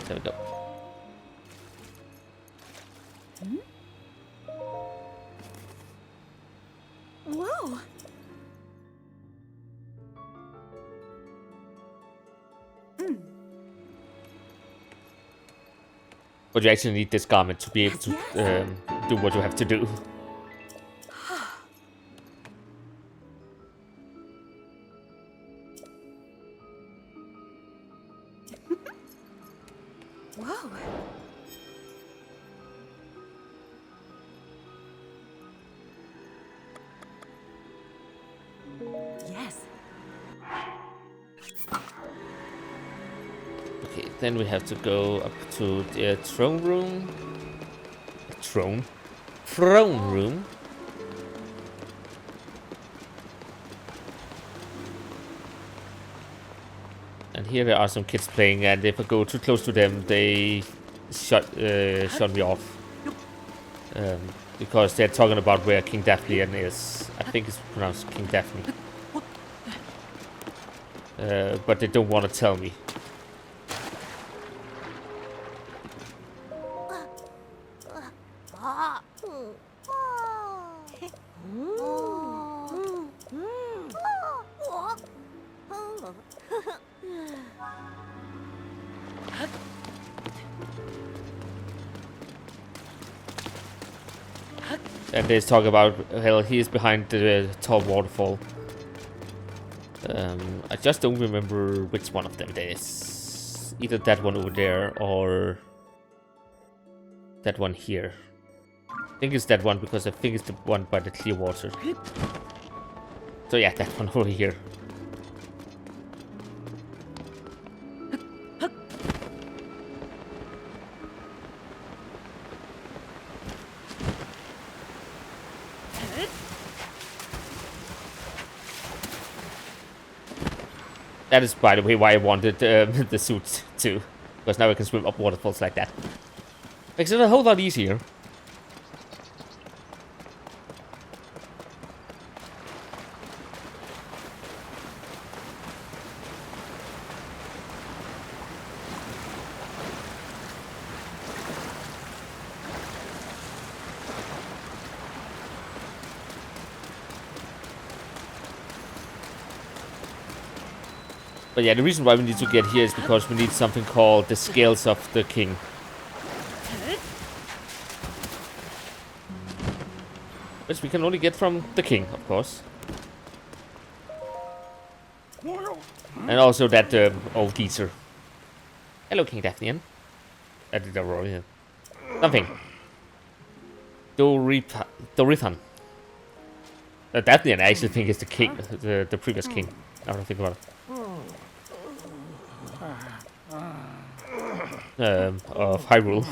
Speaker 1: There we go.
Speaker 7: Whoa!
Speaker 1: But you actually need this garment to be able to do what you have to do.
Speaker 7: Whoa. Yes.
Speaker 1: Okay, then we have to go up to the throne room. Throne room. And here there are some kids playing, and if I go too close to them, they shut me off. Because they're talking about where King Daphnian is. I think it's pronounced King Daphne. But they don't want to tell me. And they talk about, hell, he is behind the tall waterfall. I just don't remember which one of them it is. Either that one over there or that one here. I think it's that one because I think it's the one by the clear water. So yeah, that one over here. That is, by the way, why I wanted the suit too. Because now I can swim up waterfalls like that. Makes it a whole lot easier. But yeah, the reason why we need to get here is because we need something called the Scales of the King. Which we can only get from the King, of course. And also that old geezer. Hello, King Daphnian. I did that wrong, yeah. Something. Dorithan. Daphnian, I actually think is the king, the previous king. I don't think about it. Of Hyrule.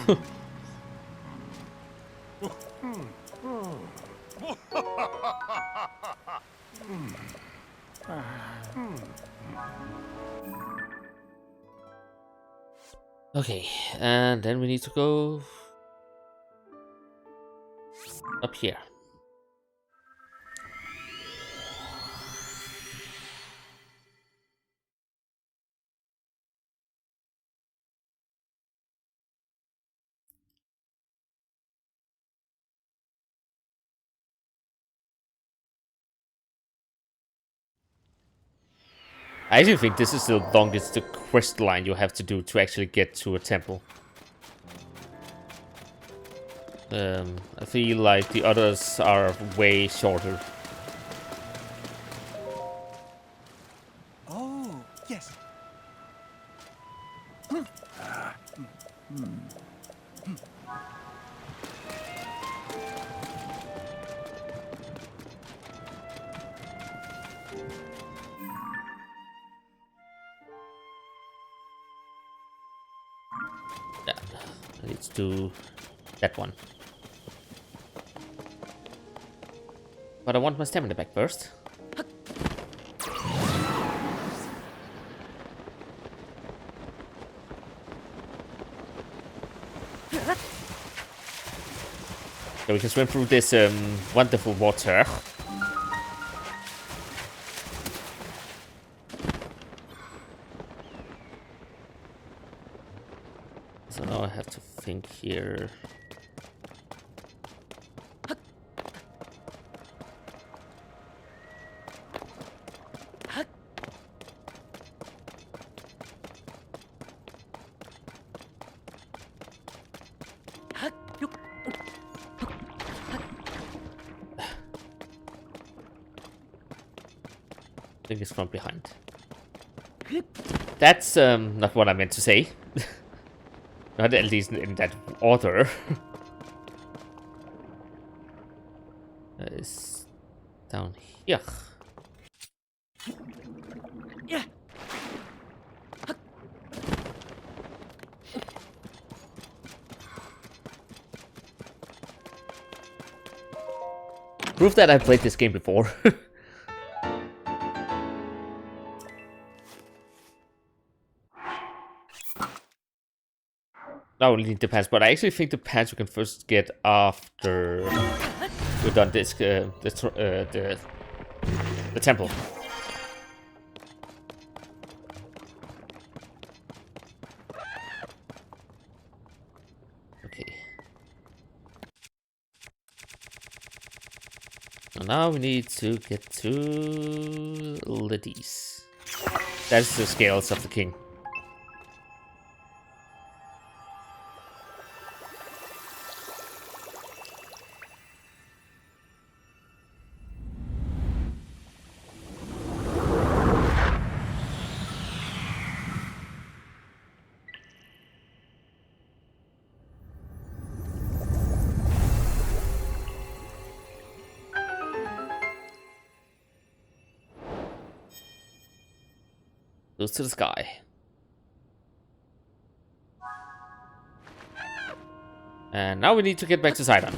Speaker 1: Okay, and then we need to go up here. I actually think this is the longest quest line you have to do to actually get to a temple. I feel like the others are way shorter.
Speaker 8: Oh, yes.
Speaker 1: Yeah, let's do that one. But I want my stamina back first. So we can swim through this wonderful water. So now I have to think here. I think it's from behind. That's not what I meant to say. Not at least in that order. It's down here.
Speaker 7: Yeah.
Speaker 1: Proof that I've played this game before. Now we need the pants, but I actually think the pants we can first get after we've done this, the temple. Okay. So now we need to get to Liddy's. That's the scales of the king. Goes to the sky. And now we need to get back to Sidon.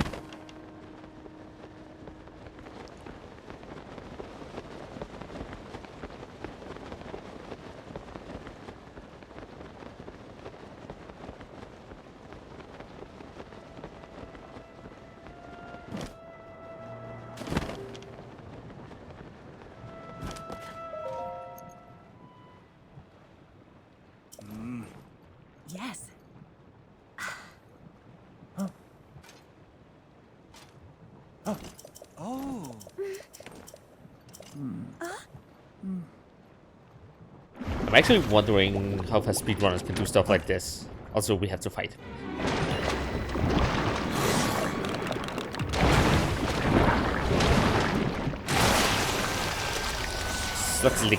Speaker 7: Yes.
Speaker 2: Oh.
Speaker 1: I'm actually wondering how fast speedrunners can do stuff like this. Also, we have to fight. That's licky.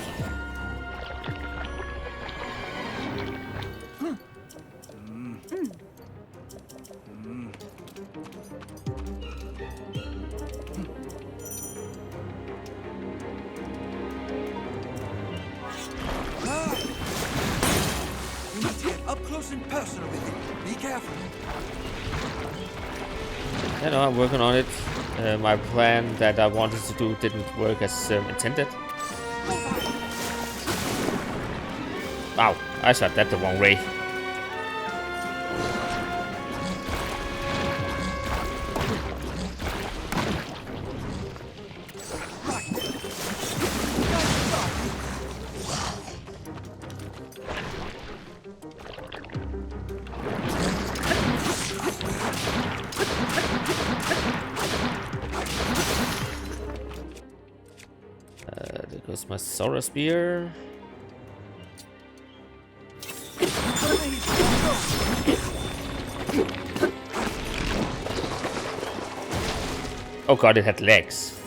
Speaker 2: We need to get up close and personal with it. Be careful.
Speaker 1: Yeah, no, I'm working on it. My plan that I wanted to do didn't work as intended. Wow, I shot that the wrong way. There goes my Sora Spear. Oh god, it had legs.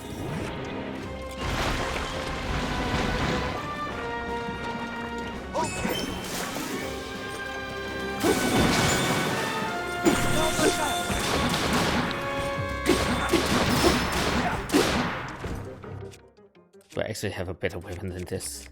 Speaker 1: Do I actually have a better weapon than this?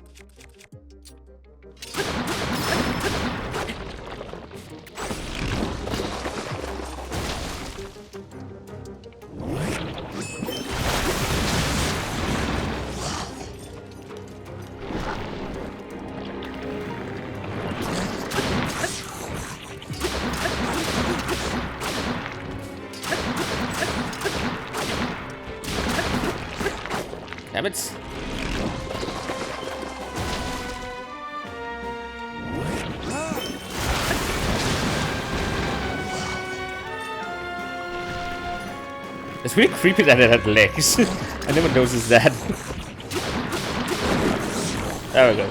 Speaker 1: Damn it. It's really creepy that it had legs. I never noticed that. There we go.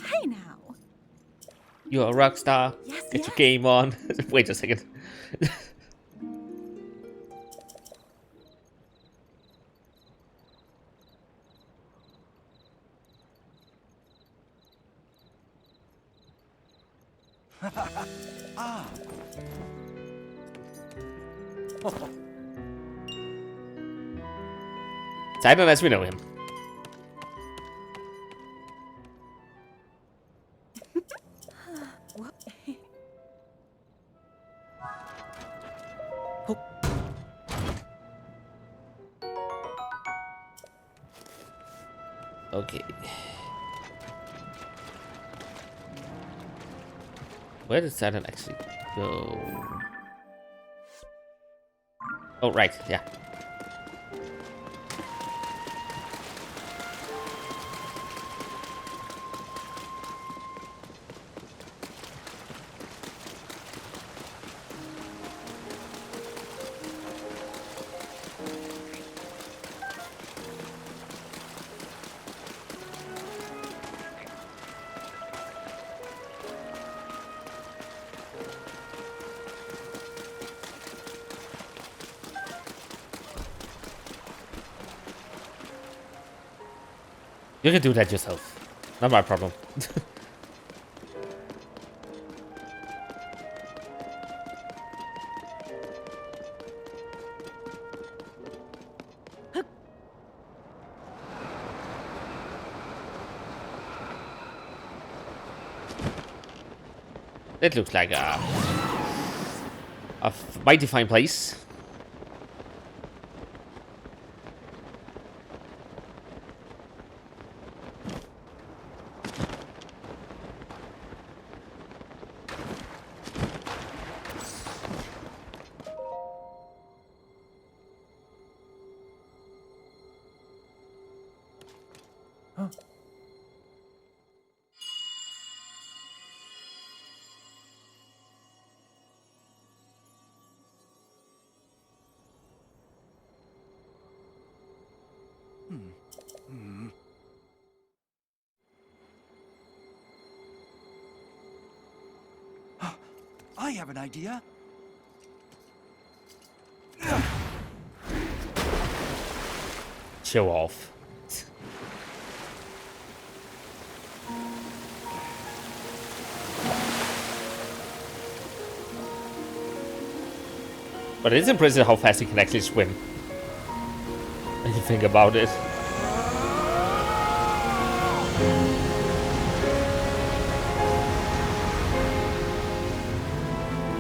Speaker 7: Hey now.
Speaker 1: You're a rock star.
Speaker 7: Yes,
Speaker 1: Get
Speaker 7: yes.
Speaker 1: your game on. Wait a second. Sidon as we know him. Okay. Where did Sidon actually go? Oh, right, yeah. You can do that yourself. Not my problem. It looks like a mighty fine place.
Speaker 8: I have an idea.
Speaker 1: Show off. But it's impressive how fast he can actually swim. When you think about it.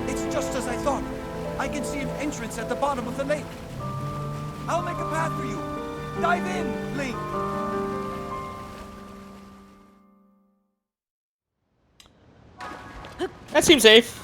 Speaker 8: It's just as I thought. I can see an entrance at the bottom of the lake. I'll make a path for you. Dive in, Link.
Speaker 1: That seems safe.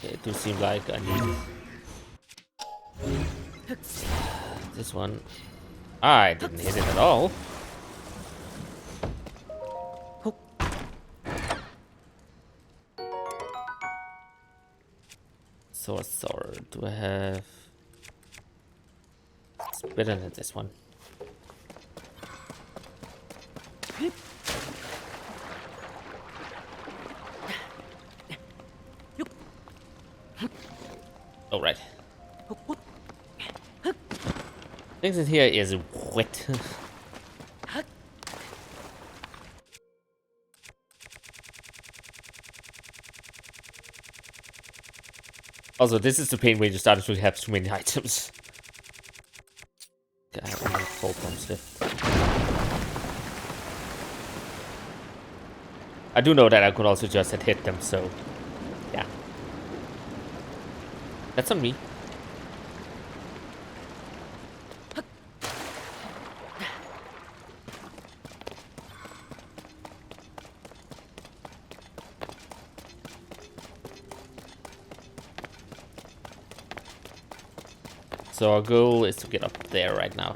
Speaker 1: It does seem like I need this one. I didn't hit it at all. Sword. Do I have? It's better than this one. Oh, right. Things in here is wet. Also, this is the pain when you start to have too many items. I have only 4 bombs left. I do know that I could also just have hit them, so yeah. That's on me. So our goal is to get up there right now.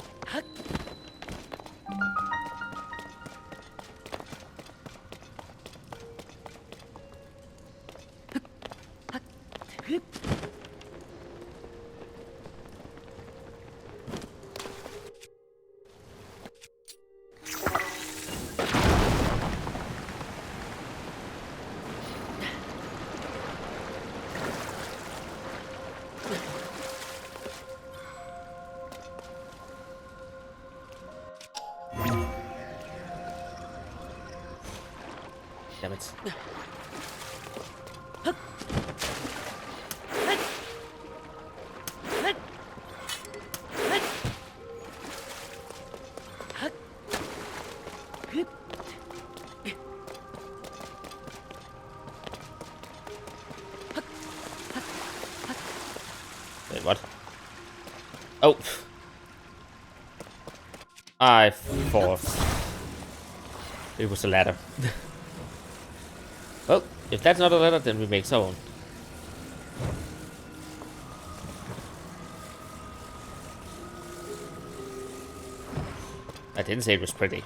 Speaker 1: Damn it. Wait, what? Oh. I thought it was a ladder. Well, if that's not a ladder, then we make some. I didn't say it was pretty.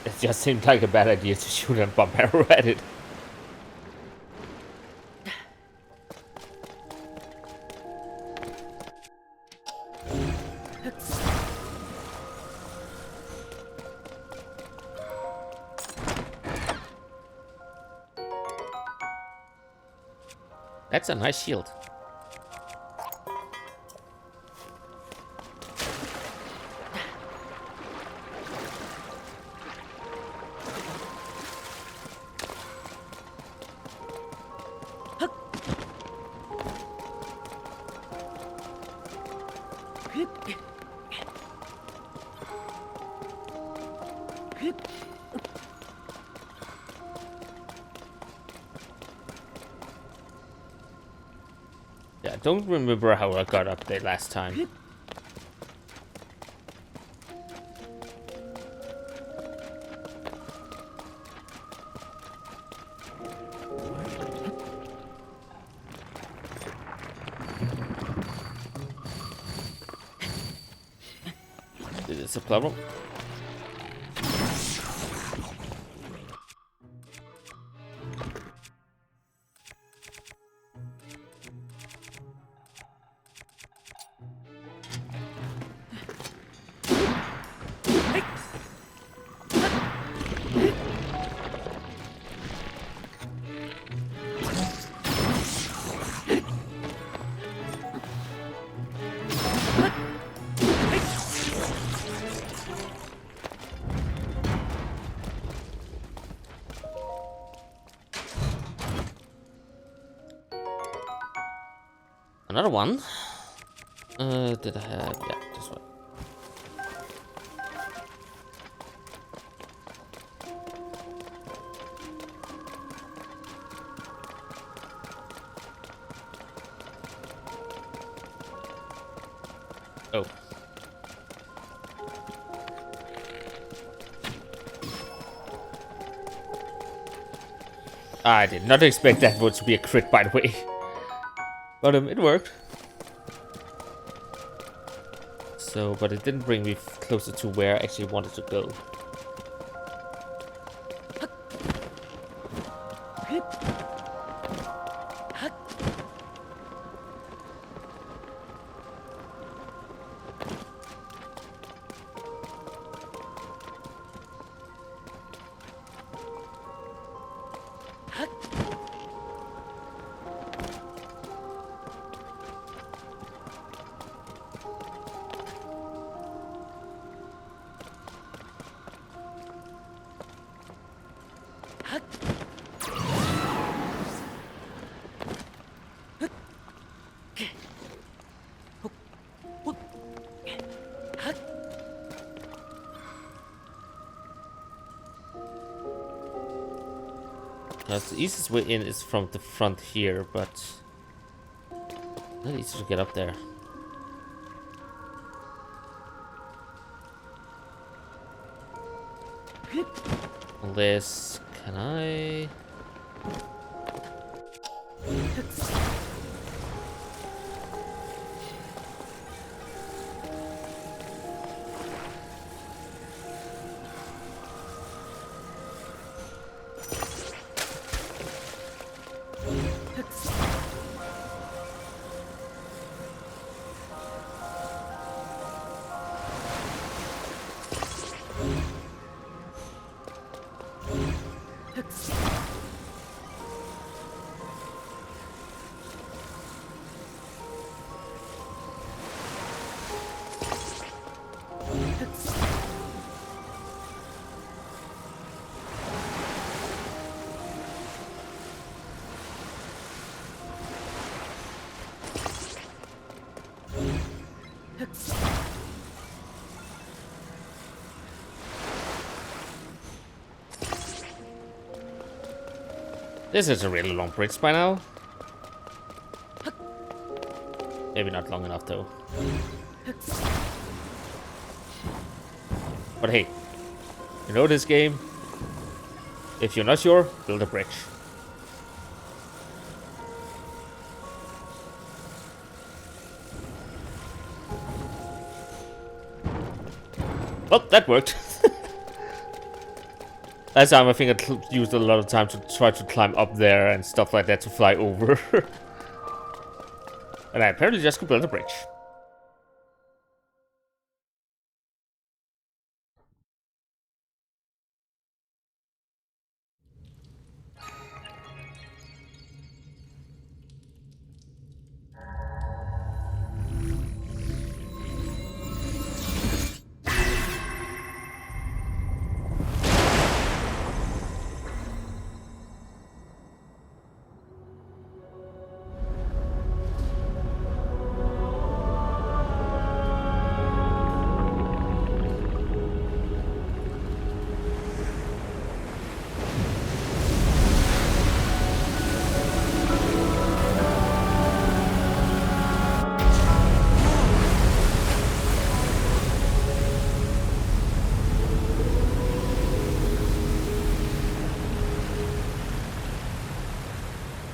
Speaker 1: It just seemed like a bad idea to shoot a bomb arrow at it. That's a nice shield. Yeah, I don't remember how I got up there last time. Is this a problem? Another one. Did I have? Yeah, this one. Oh. I did not expect that one to be a crit, by the way. But it worked. So, but it didn't bring me closer to where I actually wanted to go. Because the easiest way in is from the front here, but not easy to get up there. Unless, can I? This is a really long bridge by now. Maybe not long enough though. But hey, you know this game. If you're not sure, build a bridge. Oh, that worked. Last time I think I used a lot of time to try to climb up there and stuff like that to fly over. And I apparently just could build a bridge.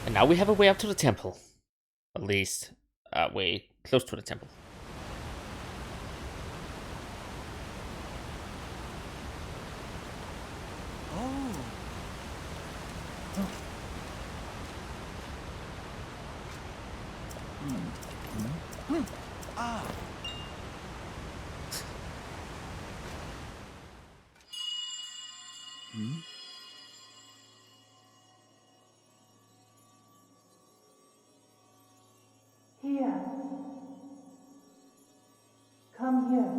Speaker 1: And now we have a way up to the temple. At least, way close to the temple.
Speaker 8: Oh. Ah.
Speaker 9: Here. Come here.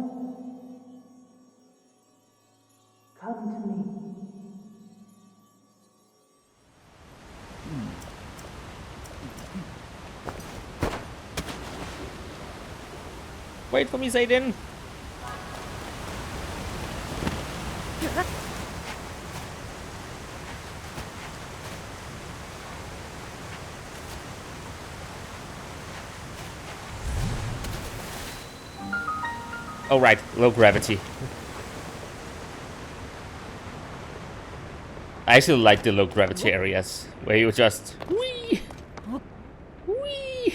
Speaker 9: Come to me.
Speaker 1: Wait for me, Zayden. Oh right, low gravity. I actually like the low gravity areas where you just whee, whee.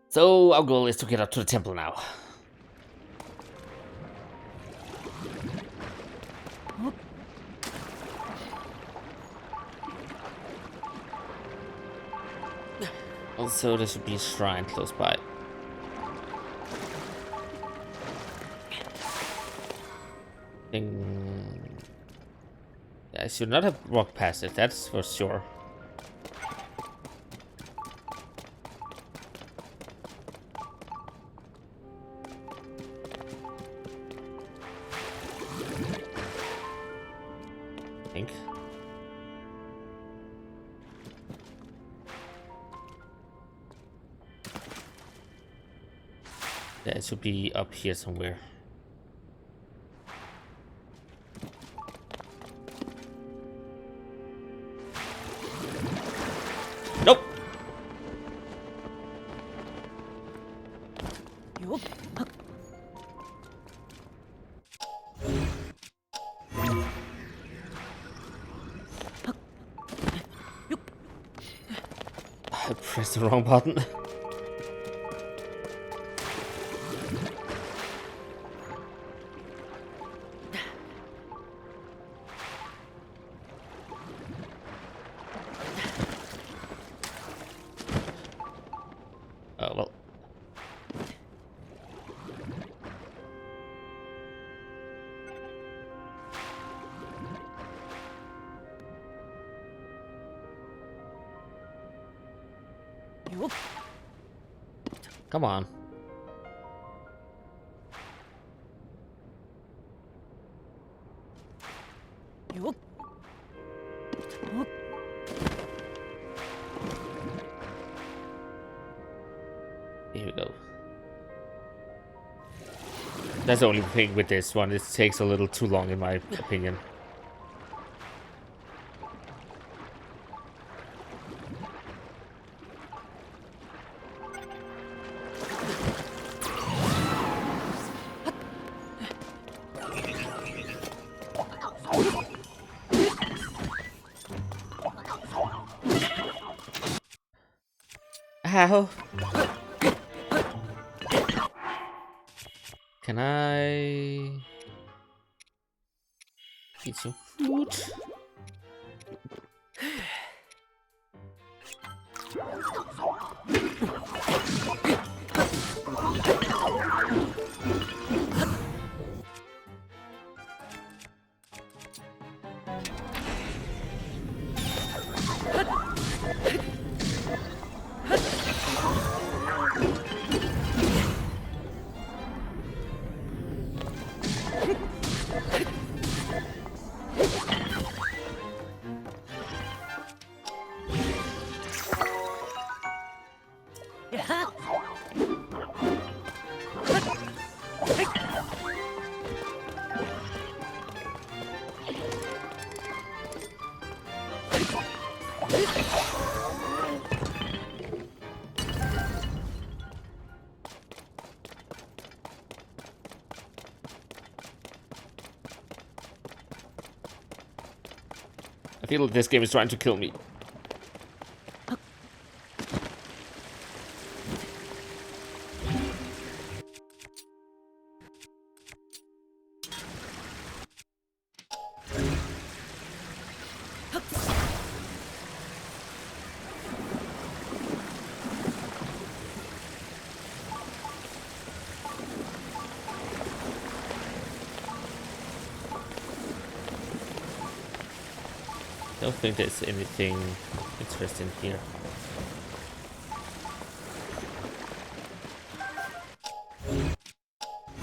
Speaker 1: So our goal is to get up to the temple now. Also, there should be a shrine close by. Yeah, I should not have walked past it, that's for sure. I think. Yeah, it should be up here somewhere. Nope. I pressed the wrong button. Oh, well. Come on. Here we go. That's the only thing with this one. It takes a little too long in my opinion. Ow. Can I eat some food? I feel like this game is trying to kill me. I don't think there's anything interesting here.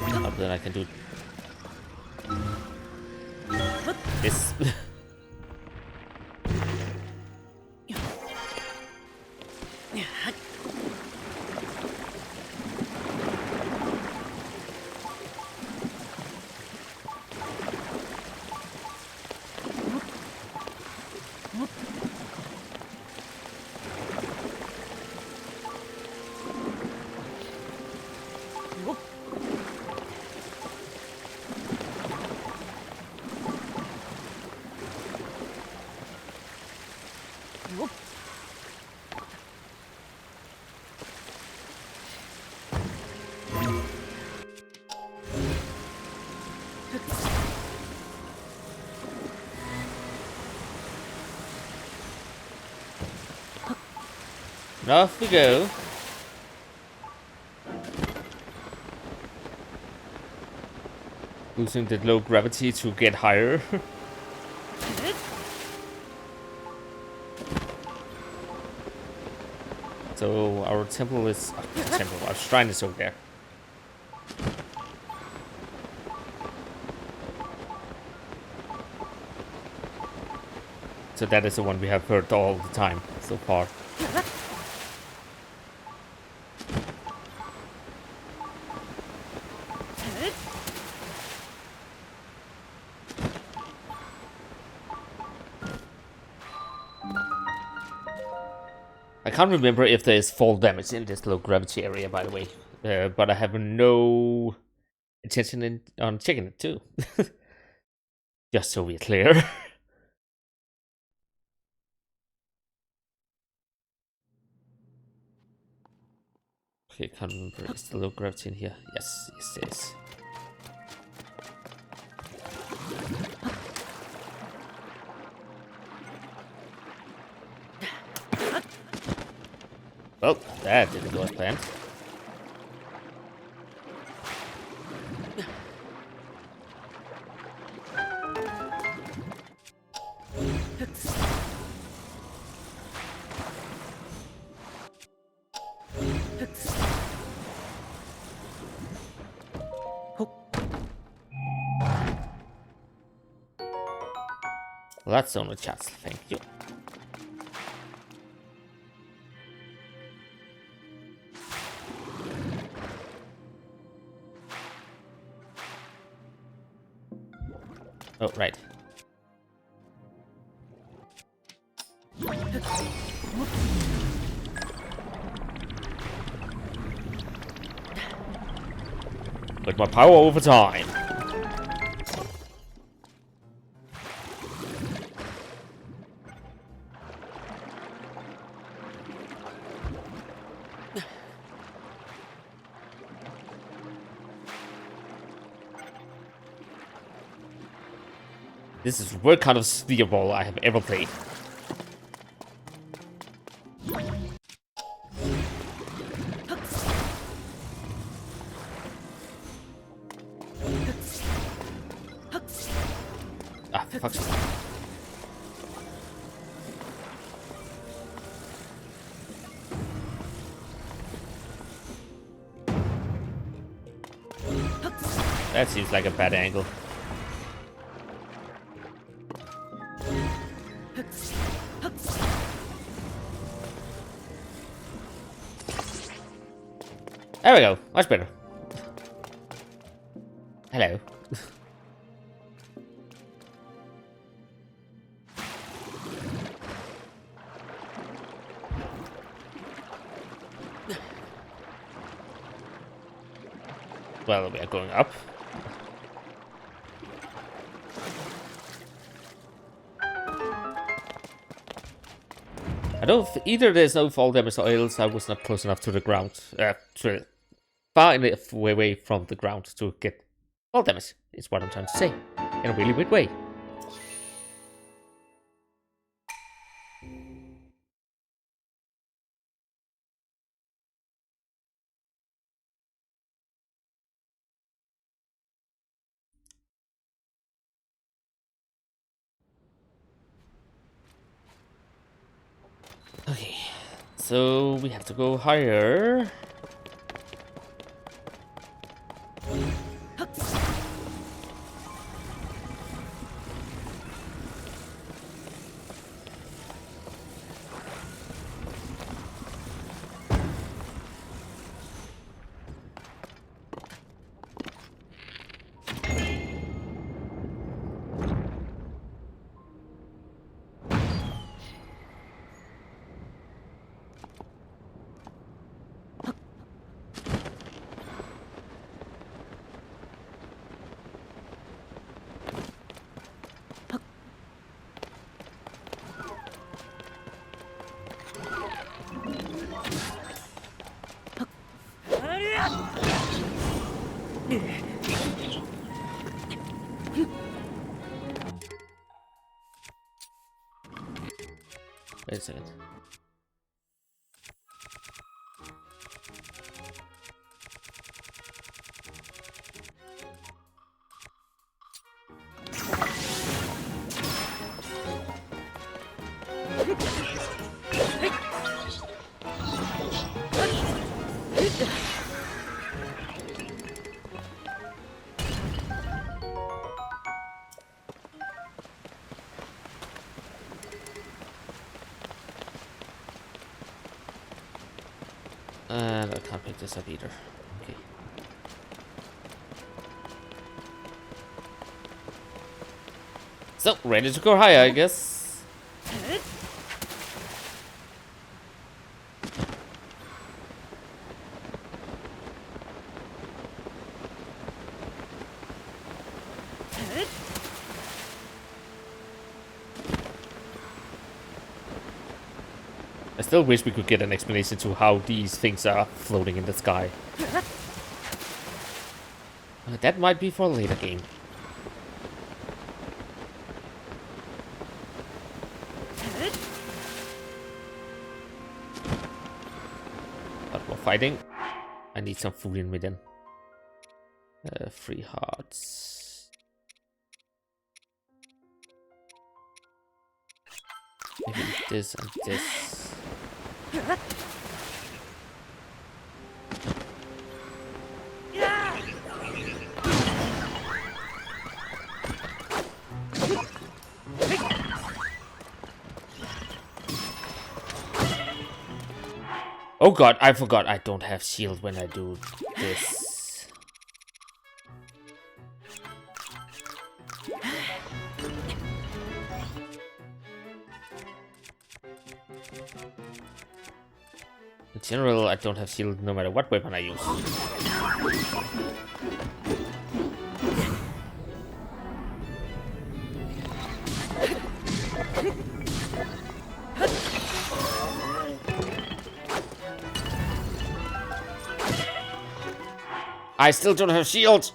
Speaker 1: Other than I can do this. Off we go. Using the low gravity to get higher. So our temple is our shrine is over there. So that is the one we have heard all the time so far. I can't remember if there is fall damage in this low gravity area, by the way, but I have no intention on checking it too. Just so we're clear. Okay, can't remember. Is the low gravity in here? Yes, it is. Well, that didn't go as planned. Well, that's only chance, thank you. Oh, right. With my power over time. This is the worst kind of spear ball I have ever played. Ah, fuck's sake. That seems like a bad angle. There we go, much better. Hello. Well, we are going up. I don't. Either there's no fall damage or else I was not close enough to the ground. Far enough away from the ground to get fall damage. Is what I'm trying to say. In a really weird way. Okay, so we have to go higher. Wait a second. this up either. Okay. So, ready to go higher, I guess. I still wish we could get an explanation to how these things are floating in the sky. That might be for a later game. But we're fighting. I need some food in me then. 3 hearts. Maybe this and this. Oh god, I forgot I don't have shield when I do this. In general, I don't have shield no matter what weapon I use. I still don't have shield.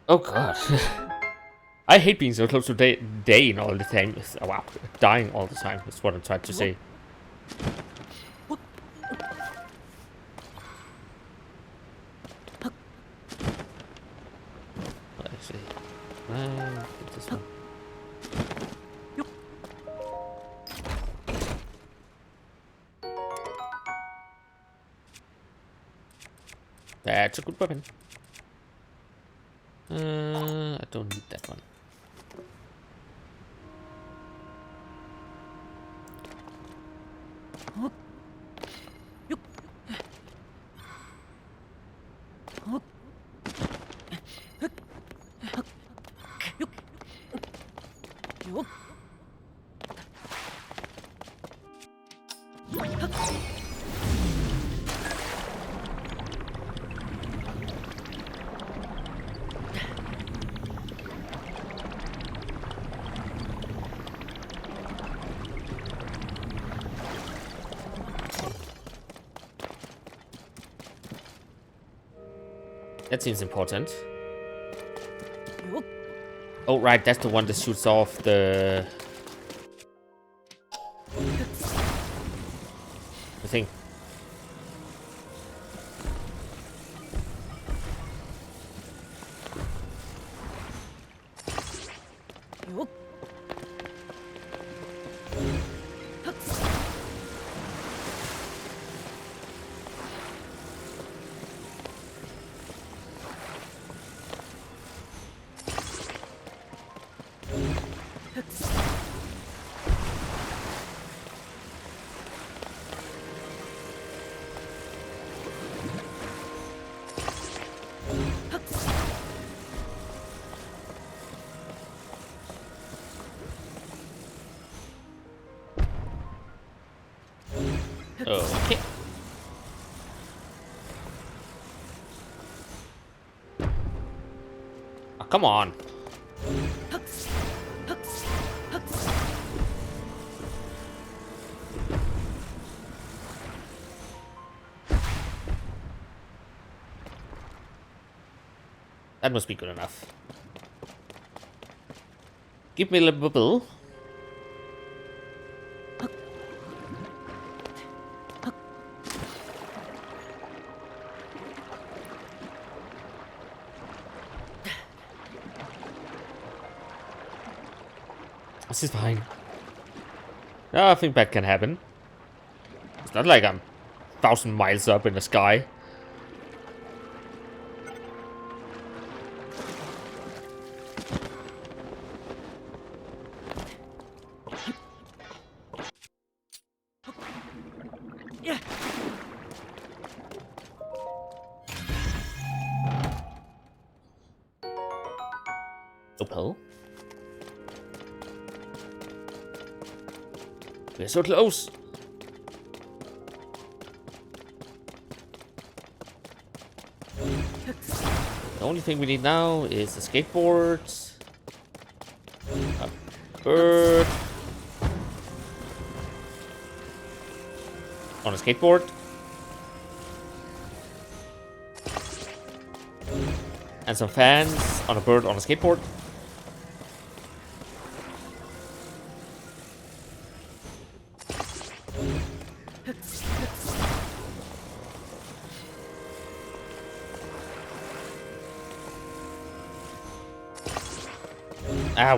Speaker 1: Oh god. I hate being so close to dying all the time. Oh, wow. Dying all the time is what I'm trying to say. Let's see. Get this one. That's a good weapon. I don't need that one. That seems important. Oh, right, that's the one that shoots off the thing. Okay. Oh, come on. That must be good enough. Give me a little bubble. This is fine. Nothing bad can happen. It's not like I'm 1,000 miles up in the sky. Opal. We're so close. The only thing we need now is a skateboard, a bird on a skateboard, and some fans on a bird on a skateboard.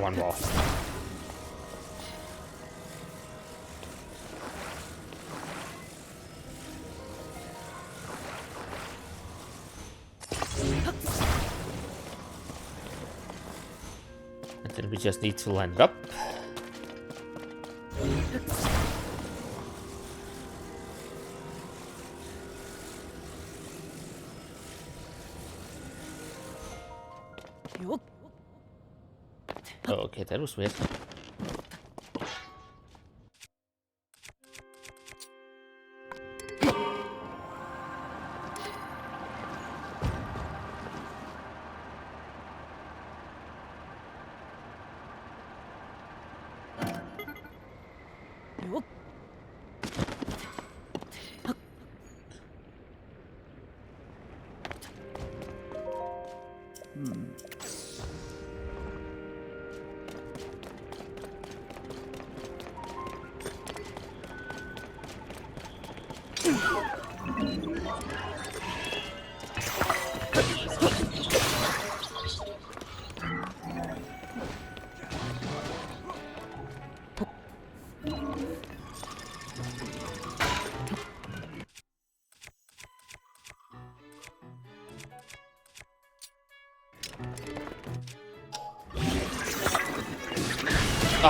Speaker 1: One more. And then we just need to line it up. Oh, okay, that was weird.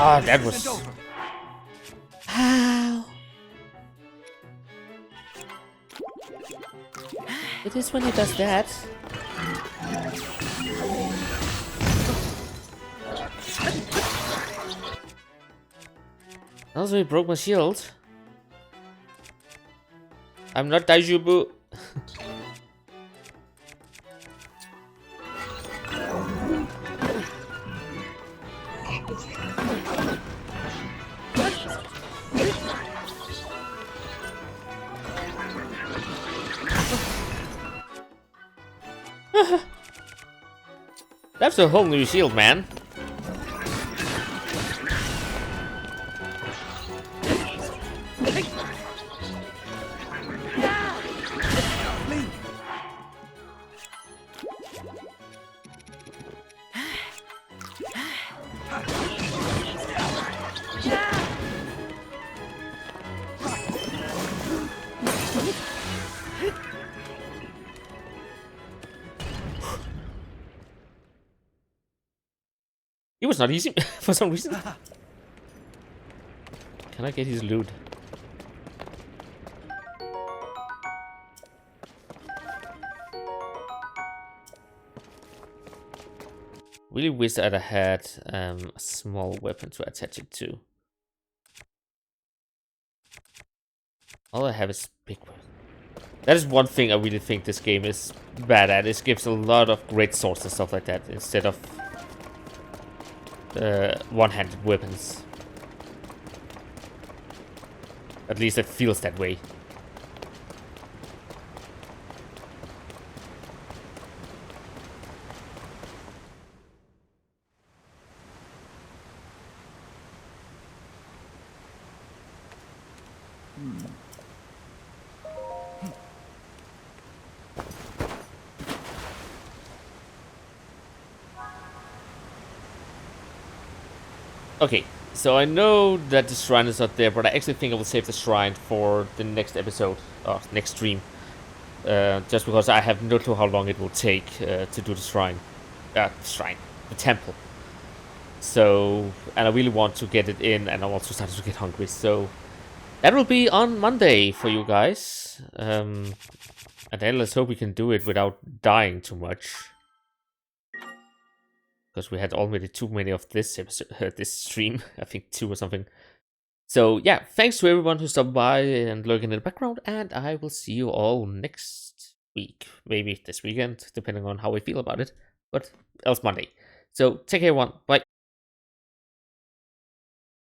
Speaker 1: Ah, that was... How? It is when he does that. Also, he broke my shield. I'm not Daijubu. That's a whole new shield, man. It was not easy for some reason. Can I get his loot? Really wish that I had a small weapon to attach it to. All I have is big weapon. That is one thing I really think this game is bad at. It gives a lot of great swords and stuff like that instead of one-handed weapons. At least it feels that way. Okay, So I know that the shrine is not there, but I actually think I will save the shrine for the next episode, or next stream. Just because I have no clue how long it will take to do the shrine. The temple. So, and I really want to get it in, and I'm also starting to get hungry, so that will be on Monday for you guys. And then let's hope we can do it without dying too much. Because we had already too many of this episode, this stream, I think 2 or something. So yeah, thanks to everyone who stopped by and lurking in the background, and I will see you all next week. Maybe this weekend, depending on how we feel about it, but else Monday. So take care everyone, bye.